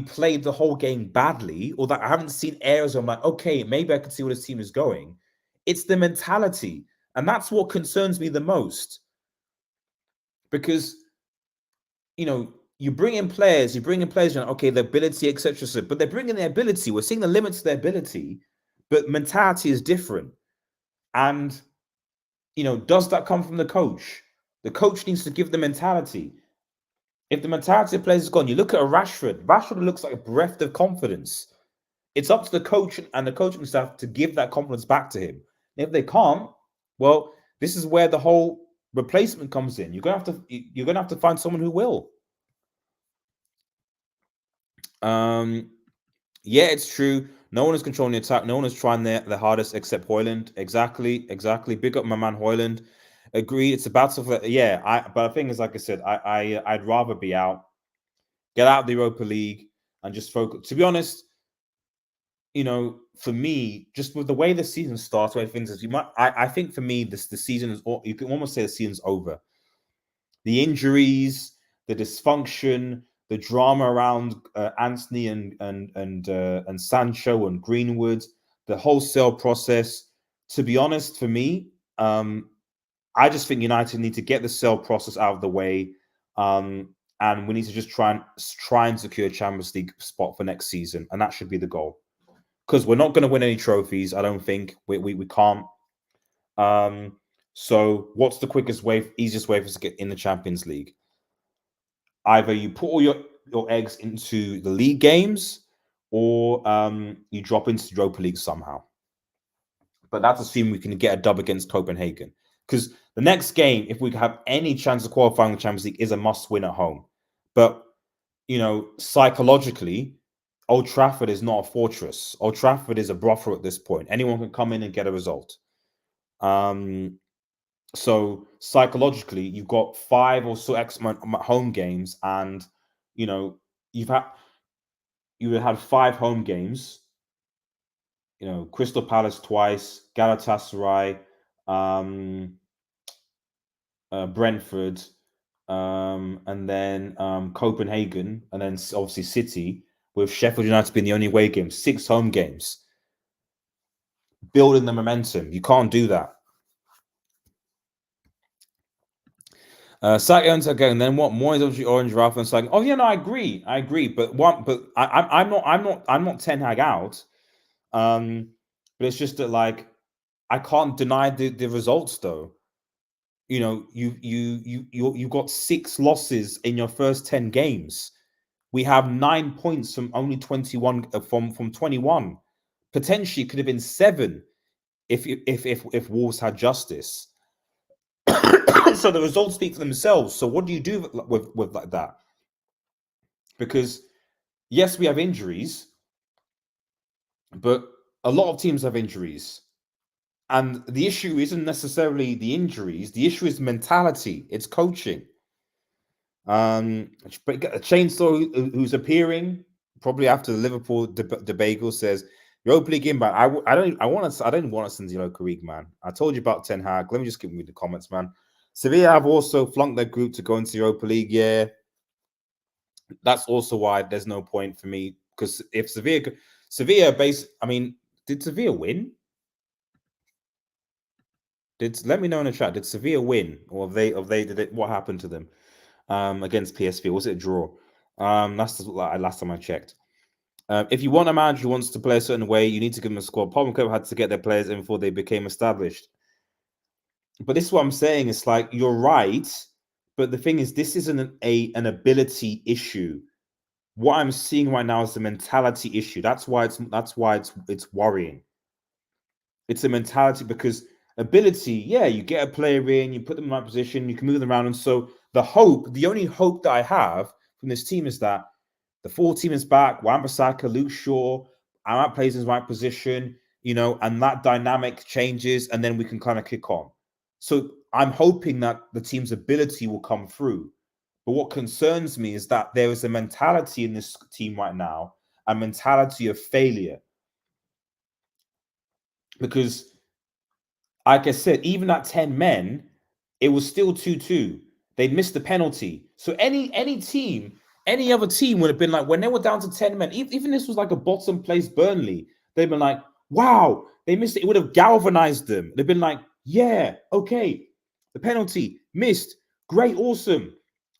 played the whole game badly, or that I haven't seen areas where I'm like, okay, maybe I can see where this team is going. It's the mentality, and that's what concerns me the most, because you bring in players, okay, the ability, etc. But they're bringing their ability. We're seeing the limits of their ability, but mentality is different. And, does that come from the coach? The coach needs to give the mentality. If the mentality of players is gone, you look at a Rashford. Rashford looks like a breath of confidence. It's up to the coach and the coaching staff to give that confidence back to him. And if they can't, well, this is where the whole replacement comes in. You're gonna have to find someone who will. Yeah, it's true. No one is controlling the attack. No one is trying their hardest except Højlund. Exactly. Big up my man Højlund. Agreed. It's a battle for but the thing is, like I said, I'd rather be out, get out of the Europa League, and just focus. To be honest, for me, just with the way the season starts, where things is, I think for me, the season is. You can almost say the season's over. The injuries, the dysfunction, the drama around Anthony and Sancho and Greenwood, the wholesale process. To be honest, for me, I just think United need to get the sale process out of the way, and we need to just try and secure a Champions League spot for next season, and that should be the goal. Because we're not going to win any trophies, I don't think. We can't. So what's the easiest way for us to get in the Champions League? Either you put all your eggs into the league games, or you drop into the Europa League somehow. But that's assuming we can get a dub against Copenhagen. Because the next game, if we have any chance of qualifying the Champions League, is a must-win at home. But, psychologically, Old Trafford is not a fortress. Old Trafford is a brothel at this point. Anyone can come in and get a result. So psychologically, you've got 5 or so excellent home games, and you had 5 home games. Crystal Palace twice, Galatasaray, Brentford, and then Copenhagen, and then obviously City, with Sheffield United being the only away game. 6 home games. Building the momentum. You can't do that. Sack again, and then what? More is obviously orange rather than saying, "Oh yeah, no, I agree, But I'm not Ten Hag out. But it's just that, like, I can't deny the results though. You got 6 losses in your first 10 games. We have 9 points from only 21 from 21. Potentially could have been 7 if Wolves had justice. So the results speak for themselves. So what do you do with like that? Because yes, we have injuries, but a lot of teams have injuries. And the issue isn't necessarily the injuries. The issue is mentality. It's coaching. A Chainsaw who's appearing probably after the Liverpool debacle says, Europa League inbound. I don't want to send Europa League, man. I told you about Ten Hag. Let me just give me the comments, man. Sevilla have also flunked their group to go into Europa League. Yeah, that's also why there's no point for me, because if Sevilla did Sevilla win? Let me know in the chat. Did Sevilla win, or what happened to them against PSV? Was it a draw? That's the last time I checked. If you want a manager who wants to play a certain way, you need to give them a squad. Problem Club had to get their players in before they became established. But this is what I'm saying. It's like, you're right, but the thing is, this isn't an ability issue. What I'm seeing right now is a mentality issue. That's why it's worrying. It's a mentality, because ability, yeah, you get a player in, you put them in the right position, you can move them around. And so the only hope that I have from this team is that the full team is back. Wan-Bissaka, Luke Shaw, Amat plays in his right position, and that dynamic changes, and then we can kind of kick on. So I'm hoping that the team's ability will come through. But what concerns me is that there is a mentality in this team right now, a mentality of failure. because, like I said, even at 10 men, it was still 2-2. They missed the penalty. So any team, any other team would have been like, when they were down to 10 men, even this was like a bottom place Burnley, they'd been like, wow, they missed it. It would have galvanized them. They've been like, yeah, okay, the penalty, missed, great, awesome.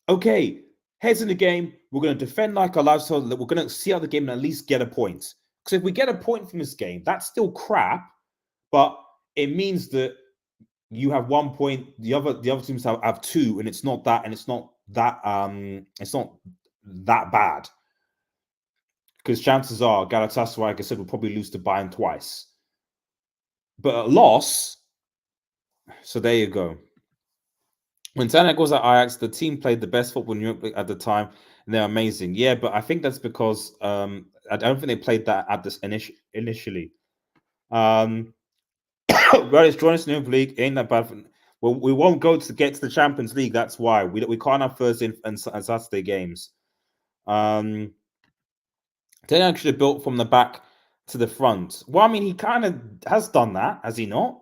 Okay, heads in the game. We're going to defend like our lives. So we're going to see out the game and at least get a point. Because if we get a point from this game, that's still crap, but it means that you have 1 point, the other teams have two, and it's not that bad. Because chances are Galatasaray, like I said, will probably lose to Bayern twice. But a loss, so there you go. When Ten Hag was at Ajax, the team played the best football in Europe at the time, and they're amazing. Yeah, but I think that's because I don't think they played that at this initially. Well, it's joining us in the league. Ain't that bad? Well, we won't get to the Champions League. That's why we can't have Thursday and Saturday games. Ten Hag should have built from the back to the front. Well, I mean, he kind of has done that, has he not?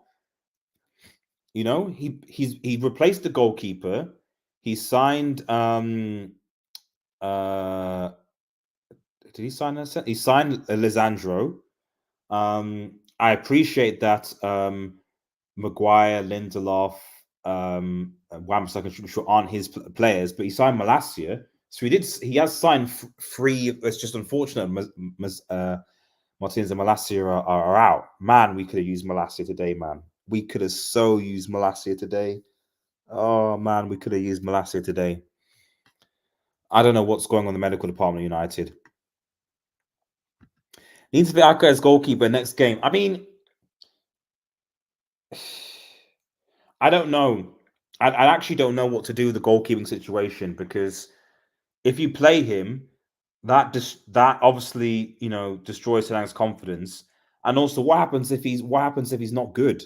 You know, he replaced the goalkeeper. He signed. Did he sign a set? He signed Lisandro. I appreciate that. Maguire, Lindelof, Wan-Bissaka aren't his players, but he signed Malacia. So he has signed three. It's just unfortunate. Martinez and Malacia are out. Man, we could have used Malacia today, man. We could have so used Malacia today. Oh, man, we could have used Malacia today. I don't know what's going on in the medical department of United. Needs to be Aka as goalkeeper next game. I mean, I don't know. I actually don't know what to do with the goalkeeping situation, because if you play him, that obviously destroys Ten Hag's confidence. And also, what happens if he's not good?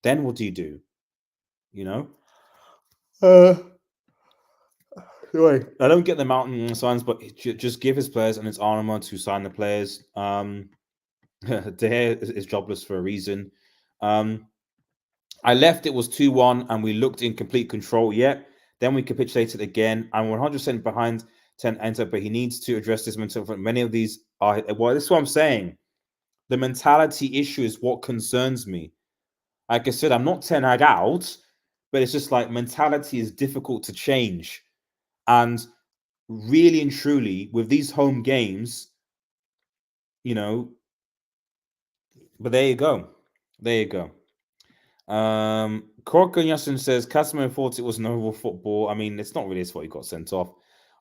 Then what do you do? Anyway, I don't get the mountain signs, but just give his players and his armor to sign the players. De Gea is jobless for a reason. I left, it was 2-1, and we looked in complete control. Yet, then we capitulated again. I'm 100% behind Ten Hag, but he needs to address this mental. Many of these are, well, this is what I'm saying. The mentality issue is what concerns me. Like I said, I'm not Ten Hag out, but it's just like mentality is difficult to change. And really and truly, with these home games, but there you go. There you go. Korkan Yasin says, Casemiro thought it was noble football. I mean, it's not really his fault he got sent off.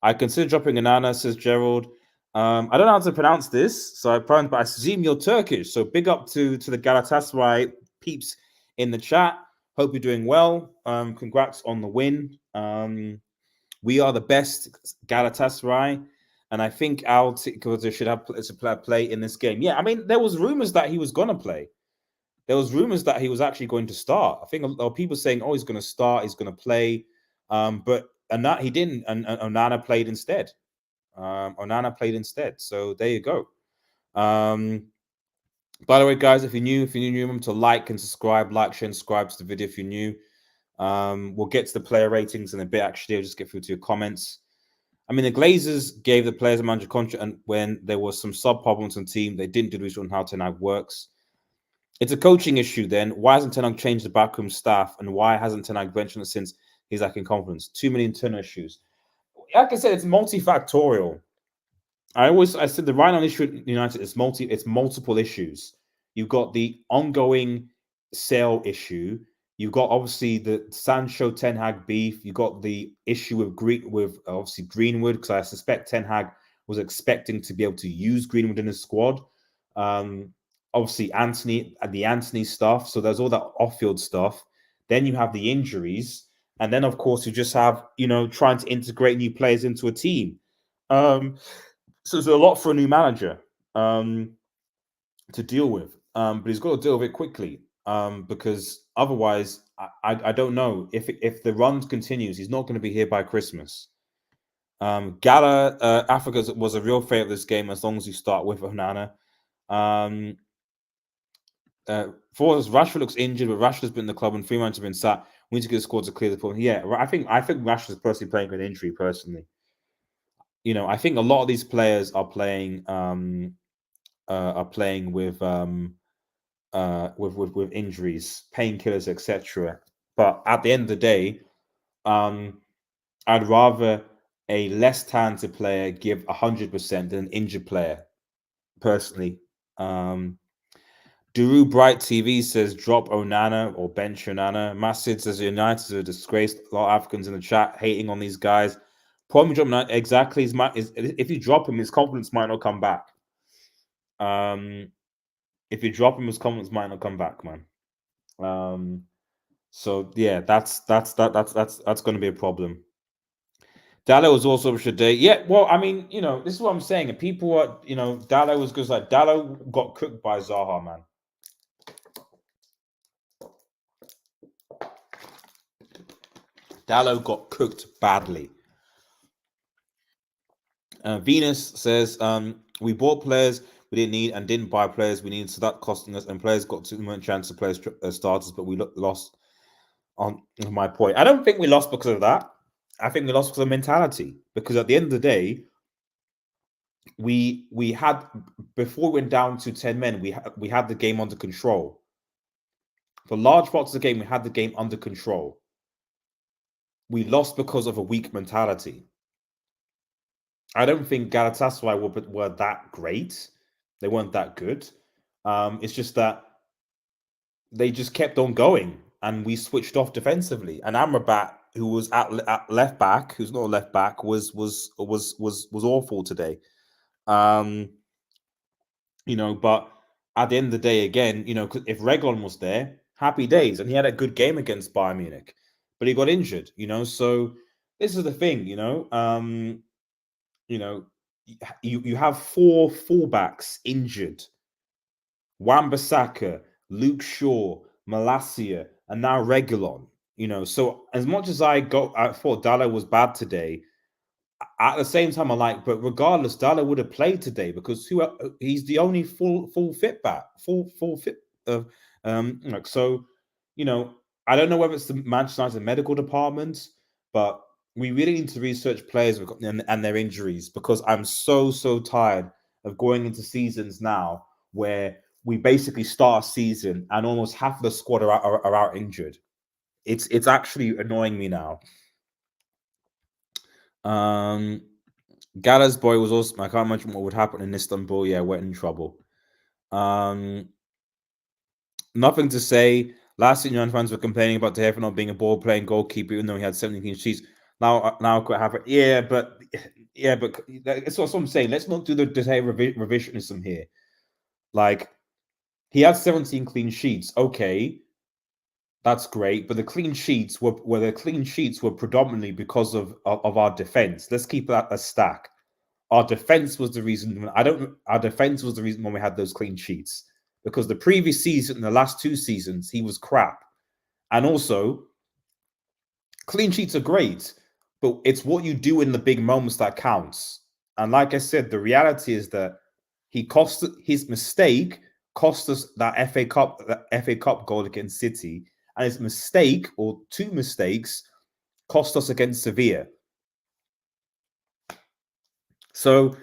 I consider dropping Onana, says Gerald. I don't know how to pronounce this, but I assume you're Turkish. So big up to the Galatasaray peeps in the chat. Hope you're doing well. Congrats on the win. We are the best Galatasaray, and I think our tickets should have a play in this game. Yeah, I mean, there was rumors that he was going to play. There was rumors that he was actually going to start. I think a lot of people saying, "Oh, he's going to start. He's going to play," but he didn't. And Onana played instead. Onana played instead. So there you go. By the way, guys, if you're new, remember to like and subscribe, share, and subscribe to the video if you're new. We'll get to the player ratings in a bit. Actually, I'll just get through to your comments. I mean, the Glazers gave the players a manager contract, and when there was some sub problems on the team, they didn't do the research on how Ten Hag works. It's a coaching issue then. Why hasn't Ten Hag changed the backroom staff, and why hasn't Ten Hag mentioned it since he's lacking confidence? Too many internal issues. Like I said, it's multifactorial. I said the right issue at United is multiple issues. You've got the ongoing sale issue. You've got obviously the Sancho Ten Hag beef. You've got the issue with obviously Greenwood, because I suspect Ten Hag was expecting to be able to use Greenwood in his squad. Obviously the Anthony stuff. So there's all that off-field stuff. Then you have the injuries, and then of course you just have trying to integrate new players into a team. So there's a lot for a new manager to deal with, but he's got to deal with it quickly, because otherwise, I don't know if the run continues, he's not going to be here by Christmas. Africa was a real favorite of this game, as long as you start with Onana. For us, Rashford looks injured, but Rashford's been in the club and 3 months have been sat. We need to get a squad to clear the point. Yeah, I think Rashford's personally playing with an injury. Personally, I think a lot of these players are playing with injuries, painkillers, etc. But at the end of the day, I'd rather a less talented player give 100% than an injured player. Personally, Duru Bright TV says drop Onana or bench Onana. Masid says United are a disgrace. A lot of Africans in the chat hating on these guys. Problem drop Onana, exactly. If you drop him, his confidence might not come back. If you drop him, his confidence might not come back, man. So yeah, that's going to be a problem. Dallo was also Shade. Yeah, well, I mean, this is what I'm saying. And people are, Dallo was good. Like Dallo got cooked by Zaha, man. Dallo got cooked badly. Venus says, we bought players we didn't need and didn't buy players we needed, so that costing us. And players got too much chance to play starters, but we lost on my point. I don't think we lost because of that. I think we lost because of mentality. Because at the end of the day, we had, before we went down to 10 men, we had the game under control. For large parts of the game, we had the game under control. We lost because of a weak mentality. I don't think Galatasaray were that great. They weren't that good. It's just that they just kept on going, and we switched off defensively. And Amrabat, who was at left back, who's not a left back, was awful today. But at the end of the day, again, if Reguilon was there, happy days, and he had a good game against Bayern Munich, but he got injured. So this is the thing. You have 4 fullbacks injured: Wan-Bissaka, Luke Shaw, Malacia, and now Reguilon. So as much as I thought Dallo was bad today, at the same time, but regardless, Dallo would have played today because he's the only full fit back, full fit. So I don't know whether it's the Manchester United medical department, but we really need to research players and their injuries, because I'm so tired of going into seasons now where we basically start a season and almost half of the squad are out injured. It's actually annoying me now. Gala's boy was also, I can't imagine what would happen in Istanbul. Yeah, we're in trouble. Nothing to say. Last season, United fans were complaining about De Gea not being a ball-playing goalkeeper, even though he had 17 clean sheets. Now could happen. Yeah, but that's what I'm saying. Let's not do the De Gea revisionism here. Like, he had 17 clean sheets. Okay, that's great, but the clean sheets were predominantly because of our defense. Let's keep that a stack. Our defense was the reason. Our defense was the reason when we had those clean sheets, because the previous season, the last 2 seasons, he was crap. And also, clean sheets are great, but it's what you do in the big moments that counts. And like I said, the reality is that his mistake cost us that FA Cup goal against City, and his mistake, or 2 mistakes, cost us against Sevilla. So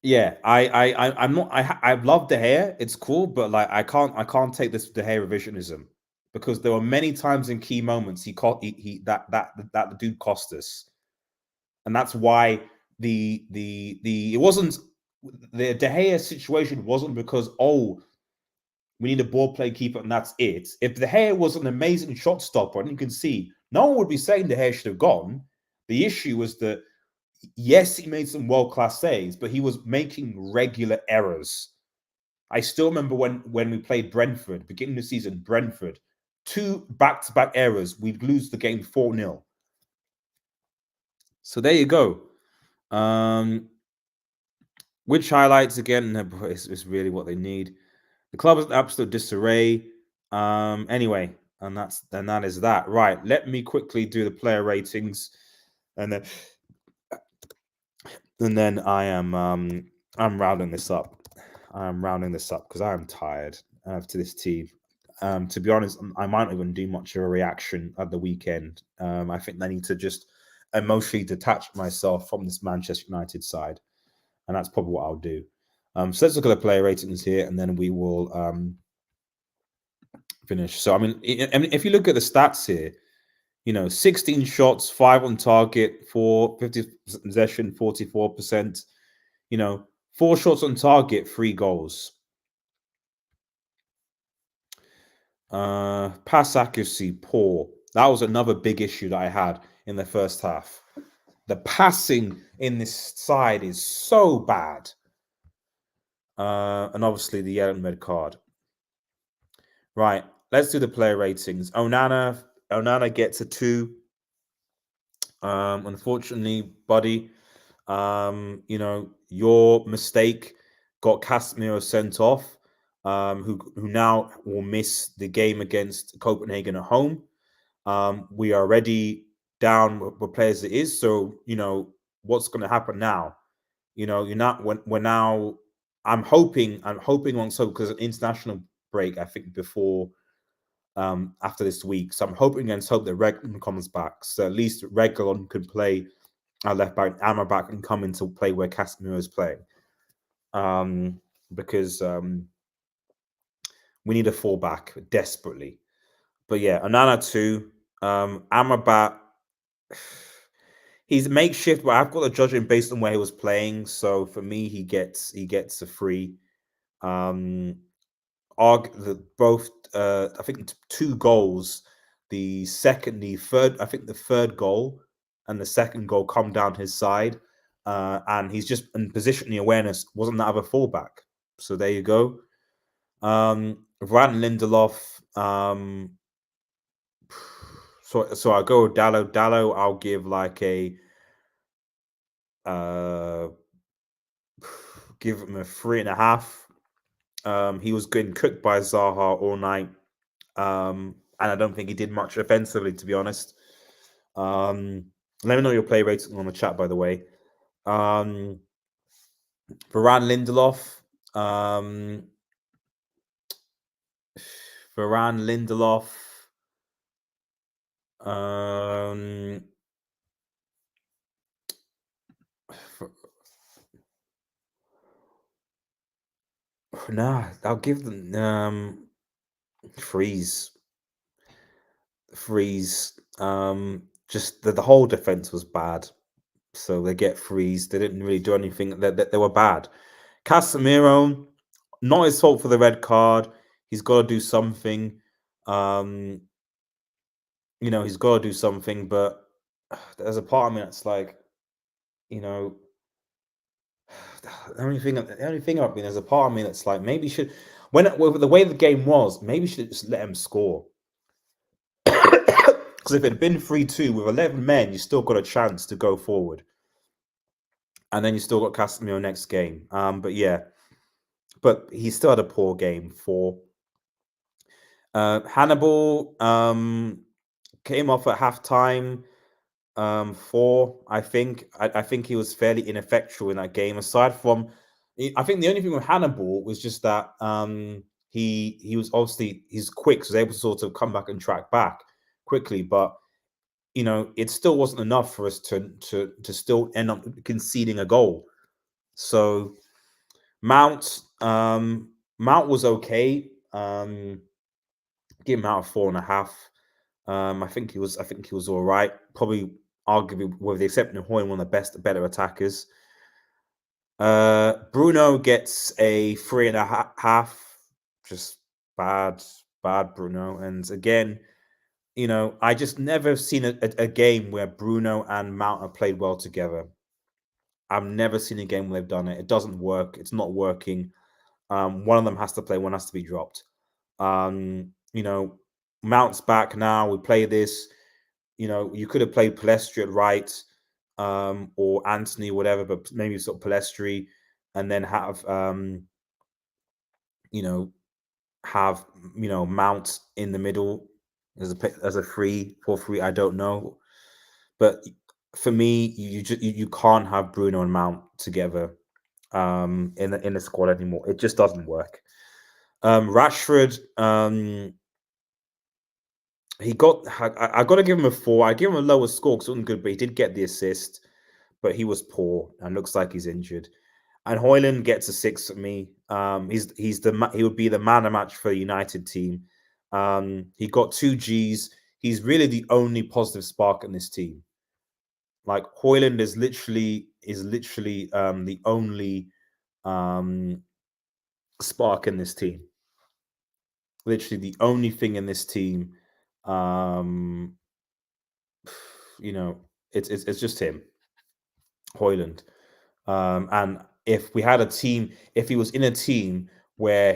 yeah, I'm not. I love De Gea. It's cool, but like I can't take this De Gea revisionism, because there were many times in key moments that the dude cost us, and that's why it wasn't the De Gea situation wasn't because we need a ball play keeper and that's it. If De Gea was an amazing shot stopper, and you can see, no one would be saying De Gea should have gone. The issue was that, yes, he made some world-class saves, but he was making regular errors. I still remember when we played Brentford, beginning of the season, Brentford, 2 back-to-back errors, we'd lose the game 4-0. So there you go. Which highlights, again, is really what they need. The club is in absolute disarray. Anyway, and that is that. Right, let me quickly do the player ratings, and then I'm rounding this up. I'm rounding this up because I am tired after this team. To be honest, I might not even do much of a reaction at the weekend. I think I need to just emotionally detach myself from this Manchester United side, and that's probably what I'll do. So let's look at the player ratings here, and then we will finish. So I mean, if you look at the stats here, 16 shots, 5 on target, 50 possession, 44%. 4 shots on target, 3 goals. Pass accuracy, poor. That was another big issue that I had in the first half. The passing in this side is so bad. And obviously the yellow and red card. Right, let's do the player ratings. Onana gets a 2. Unfortunately, buddy, your mistake got Casemiro sent off, who now will miss the game against Copenhagen at home. We are already down with players it is, so what's going to happen now? You're not we're now. I'm hoping on so because an international break, I think before after this week. So I'm hoping against hope that Reguilon comes back. So at least Reguilon could play our left back, Amrabat can come into play where Casemiro is playing. Because we need a fullback desperately. But yeah, Onana 2. Amrabat, he's makeshift, but I've got to judge him based on where he was playing. So for me, he gets a 3. Both I think 2 goals. The third goal and the second goal come down his side, and he's just in positioning awareness wasn't that of a fullback. So there you go. Varane Lindelof. So I'll go with Dallo. Dallo, I'll give like a give him a 3.5. He was getting cooked by Zaha all night. And I don't think he did much offensively, to be honest. Let me know your play rating on the chat, by the way. Varane Lindelof. Varane Lindelof. Nah, I'll give them freeze. Just the whole defense was bad, so they get freeze. They didn't really do anything. They were bad. Casemiro, not his fault for the red card. He's got to do something. He's got to do something. But there's a part of me that's like, the only thing about me, there's a part of me that's like, maybe should with the way the game was, maybe should just let him score. Because if it had been 3-2 with 11 men, you still got a chance to go forward. And then you still got Casemiro next game. But yeah. But he still had a poor game. 4. Hannibal came off at halftime. 4, I think. I think he was fairly ineffectual in that game. Aside from, I think the only thing with Hannibal was just that he was obviously he's quick, so he's able to sort of come back and track back quickly. But it still wasn't enough for us to still end up conceding a goal. So Mount was okay. Give him out of 4.5. I think he was all right. Probably arguably with the exception of Højlund, one of the better attackers. Bruno gets a 3.5. Just bad Bruno. And again, I just never seen a game where Bruno and Mount have played well together. I've never seen a game where they've done it. It doesn't work. It's not working. One of them has to play. One has to be dropped. Mount's back now. We play this. You could have played Palestri at right, or Anthony, whatever, but maybe sort of Palestri, and then have Mount in the middle as a 3-4-3. I don't know, but for me, you can't have Bruno and Mount together in the squad anymore. It just doesn't work. Rashford, he got. I got to give him a 4. I give him a lower score because it wasn't good, but he did get the assist. But he was poor and looks like he's injured. And Højlund gets a 6 for me. He would be the man of match for the United team. He got 2 Gs. He's really the only positive spark in this team. Like Højlund is literally the only spark in this team. Literally the only thing in this team. It's just him, Højlund. And if we had a team, if he was in a team where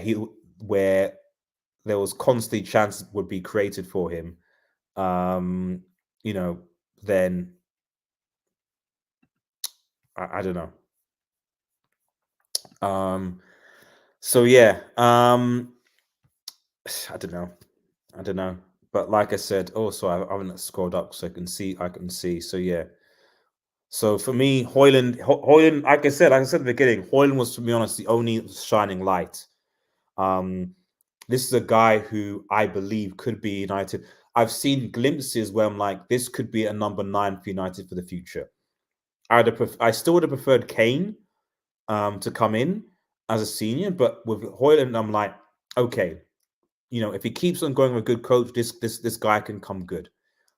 there was constantly chance would be created for him, then I don't know. So yeah, I don't know. But like I said, also I haven't scrolled up so I can see. So yeah. So for me, Højlund, like I said at the beginning, Højlund was, to be honest, the only shining light. This is a guy who I believe could be United. I've seen glimpses where I'm like, this could be a number 9 for United for the future. I still would have preferred Kane to come in as a senior, but with Højlund, I'm like, okay, if he keeps on going with a good coach, this guy can come good.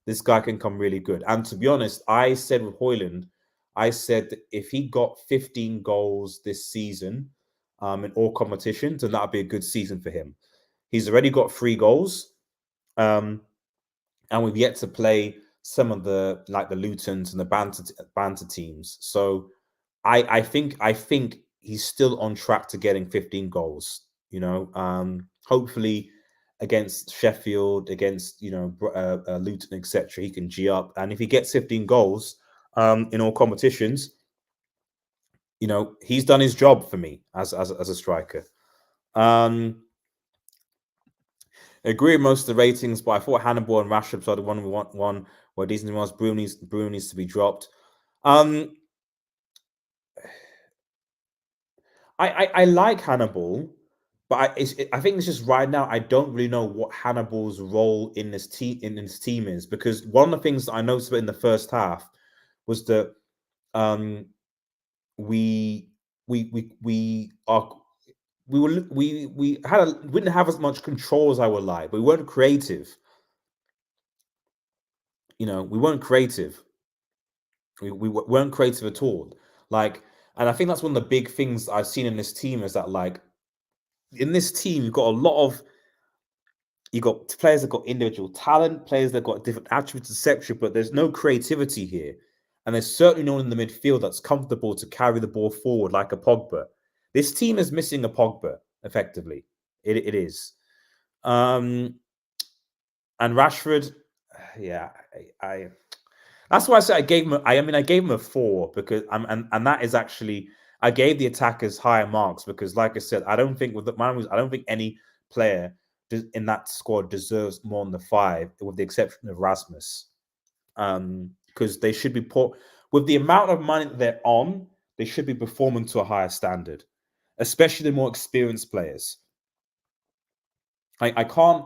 This guy can come really good. And to be honest, I said with Højlund, I said that if he got 15 goals this season in all competitions, then that would be a good season for him. He's already got 3 goals. And we've yet to play some of the Lutons and the banter teams. So I think he's still on track to getting 15 goals. Hopefully against Sheffield, against Luton, etc., he can G up. And if he gets 15 goals in all competitions, he's done his job for me as a striker. I agree with most of the ratings, but I thought Hannibal and Rashford are the one where Disney was Bruno needs to be dropped. I like Hannibal, but I think it's just right now I don't really know what Hannibal's role in this team is, because one of the things that I noticed in the first half was that we didn't have as much control as I would like, but we weren't creative. We weren't creative. We weren't creative at all. And I think that's one of the big things I've seen in this team is that, in this team, you've got players that got individual talent, players that got different attributes, etc. But there's no creativity here, and there's certainly no one in the midfield that's comfortable to carry the ball forward like a Pogba. This team is missing a Pogba, effectively. It is. And Rashford, yeah, that's why I said I gave him. I gave him a 4 because and that is actually I gave the attackers higher marks because, like I said, I don't think any player in that squad deserves more than the 5, with the exception of Rasmus, because they should be with the amount of money that they're on, they should be performing to a higher standard, especially the more experienced players. I can't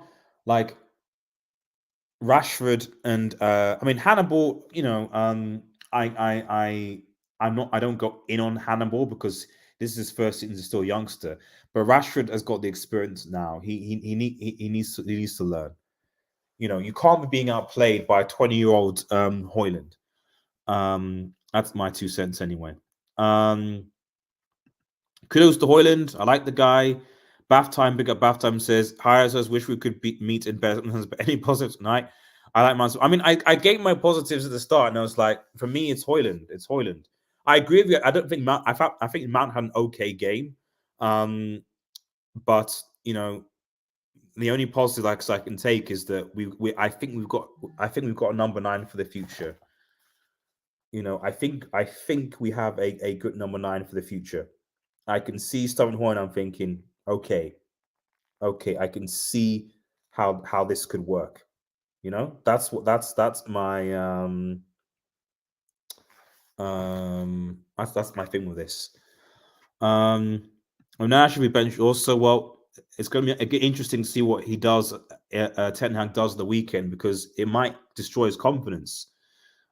Rashford and Hannibal. I don't go in on Hannibal because this is his first season. He's still a youngster, but Rashford has got the experience now. He needs to learn. You can't be being outplayed by a 20-year-old Højlund. That's my 2 cents anyway. Kudos to Højlund. I like the guy. Bath time, big up Bath time says, hi, says, wish we could meet in better, but any positives tonight? I like myself. I gave my positives at the start, and I was like, for me, it's Højlund. It's Højlund. I agree with you. I don't think Mount. I think Mount had an okay game, but the only positive I can take is that I think we've got a number 9 for the future. I think we have a good number 9 for the future. I can see Stubborn Horn. I'm thinking, okay, I can see how this could work. That's my that's my thing with this. Onana should be benched also. Well, it's going to be interesting to see what he does. Ten Hag does the weekend, because it might destroy his confidence.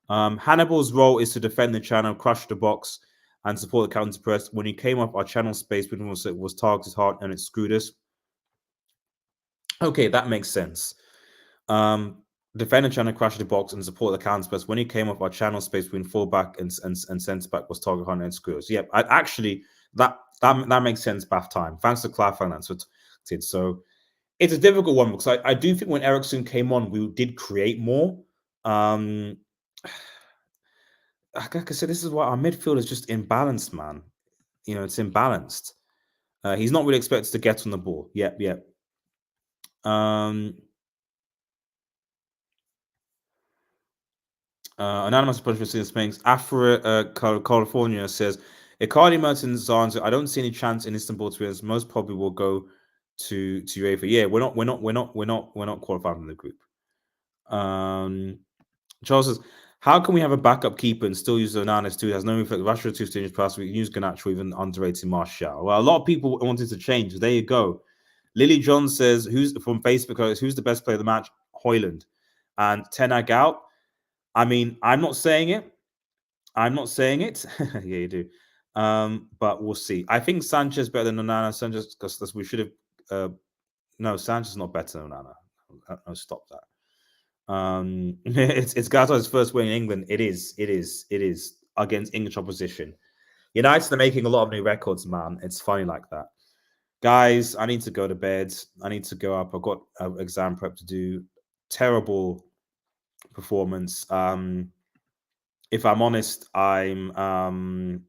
Hannibal's role is to defend the channel, crush the box, and support the counter press. When he came up our channel space, was targeted hard and it screwed us. Okay, that makes sense. Defend the channel, crush the box, and support the counter press. When he came up our channel space between fullback and centre back, was targeted hard and screwed us. Yeah, actually that makes sense. Bath time. Thanks to clarifying that. So it's a difficult one, because I do think when Eriksson came on, we did create more. Like I said, this is why our midfield is just imbalanced, man. It's imbalanced. He's not really expected to get on the ball. Yep. Anonymous punishment in Spain. Afro California says, Icardi, Mertens, Zanza. I don't see any chance in Istanbul to win. Most probably will go to UEFA. Yeah, we're not qualified in the group. Charles says, how can we have a backup keeper and still use Onana too? Has no effect. Rashford 2 stage pass. We use Garnacho, even underrated Martial. Well, a lot of people wanted to change. There you go. Lily John says, who's from Facebook? Who's the best player of the match? Højlund. And Ten Hag out. I mean, I'm not saying it. Yeah, you do. But we'll see. I think Sanchez better than Onana. Sanchez, because we should have. No, Sanchez is not better than Onana. No, stop that. It's Galatasaray's first win in England. It is against English opposition. United are making a lot of new records, man. It's funny like that. Guys, I need to go to bed. I need to go up. I've got an exam prep to do. Terrible performance. If I'm honest, I'm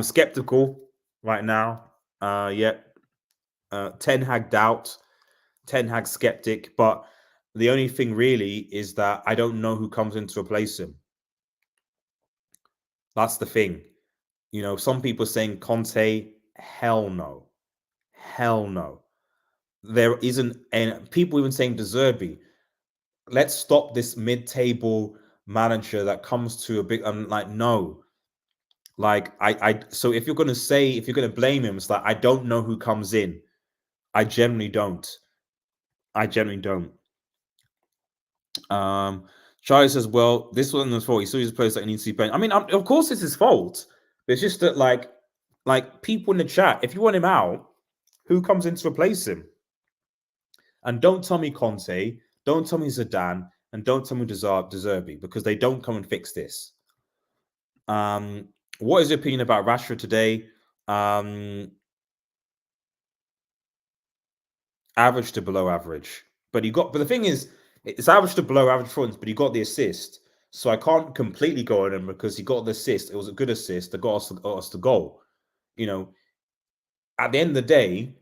skeptical right now. Ten Hag doubt, Ten Hag skeptic, but the only thing really is that I don't know who comes in to replace him. That's the thing. Some people saying Conte, hell no. There isn't, and people even saying De Zerbi. Let's stop this mid-table manager that comes to a big. I'm like, no. Like So if you're going to blame him, it's like, I don't know who comes in. I generally don't. Charlie says, well, this wasn't his fault. He saw his players that he needs to be playing. I mean, of course it's his fault. But it's just that, like people in the chat, if you want him out, who comes in to replace him? And don't tell me Conte, don't tell me Zidane, and don't tell me De Zerbi, because they don't come and fix this. What is your opinion about Rashford today? Average to below average. But the thing is, it's average to below average for him, but he got the assist. So I can't completely go on him, because he got the assist. It was a good assist that got us the goal. At the end of the day,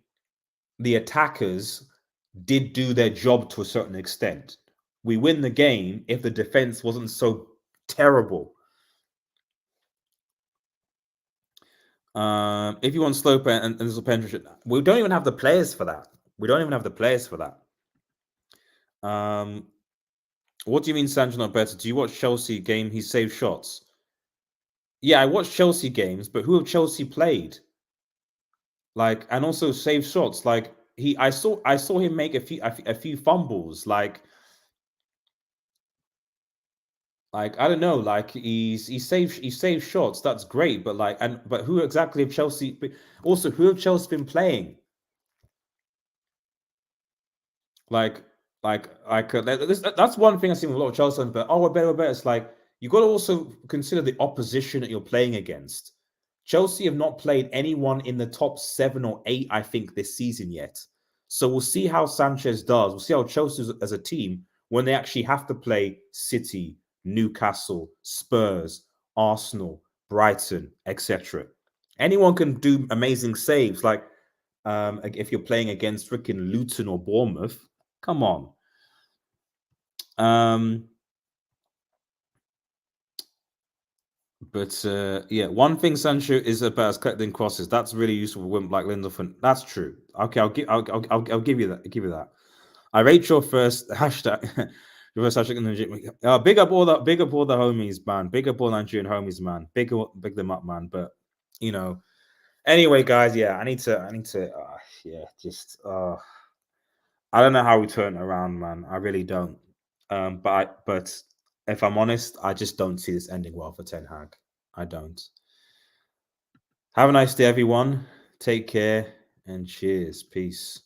the attackers did do their job to a certain extent. We win the game if the defense wasn't so terrible. If you want Sloper and penetration, we don't even have the players for that. What do you mean Sancho not better? Do you watch Chelsea game? He saved shots. Yeah, I watched Chelsea games, but who have Chelsea played? And also save shots. I saw him make a few fumbles. I don't know. He saved shots. That's great. But who exactly have Chelsea? Also, who have Chelsea been playing? That's one thing I see with a lot of Chelsea. But we're better. It's you got to also consider the opposition that you're playing against. Chelsea have not played anyone in the top 7 or 8, I think, this season yet. So we'll see how Sanchez does. We'll see how Chelsea as a team, when they actually have to play City, Newcastle, Spurs, Arsenal, Brighton, etc. Anyone can do amazing saves. If you're playing against freaking Luton or Bournemouth, come on. But one thing Sancho is about is collecting crosses. That's really useful for women like Lindelof. And that's true. Okay, I'll give you that. I rate your first hashtag. Your first hashtag. Big up all the homies, man. Big up all Nigerian homies, man. Big them up, man. But anyway, guys, yeah, I need to. yeah, just I don't know how we turn it around, man. I really don't. But if I'm honest, I just don't see this ending well for Ten Hag. I don't. Have a nice day, everyone. Take care and cheers. Peace.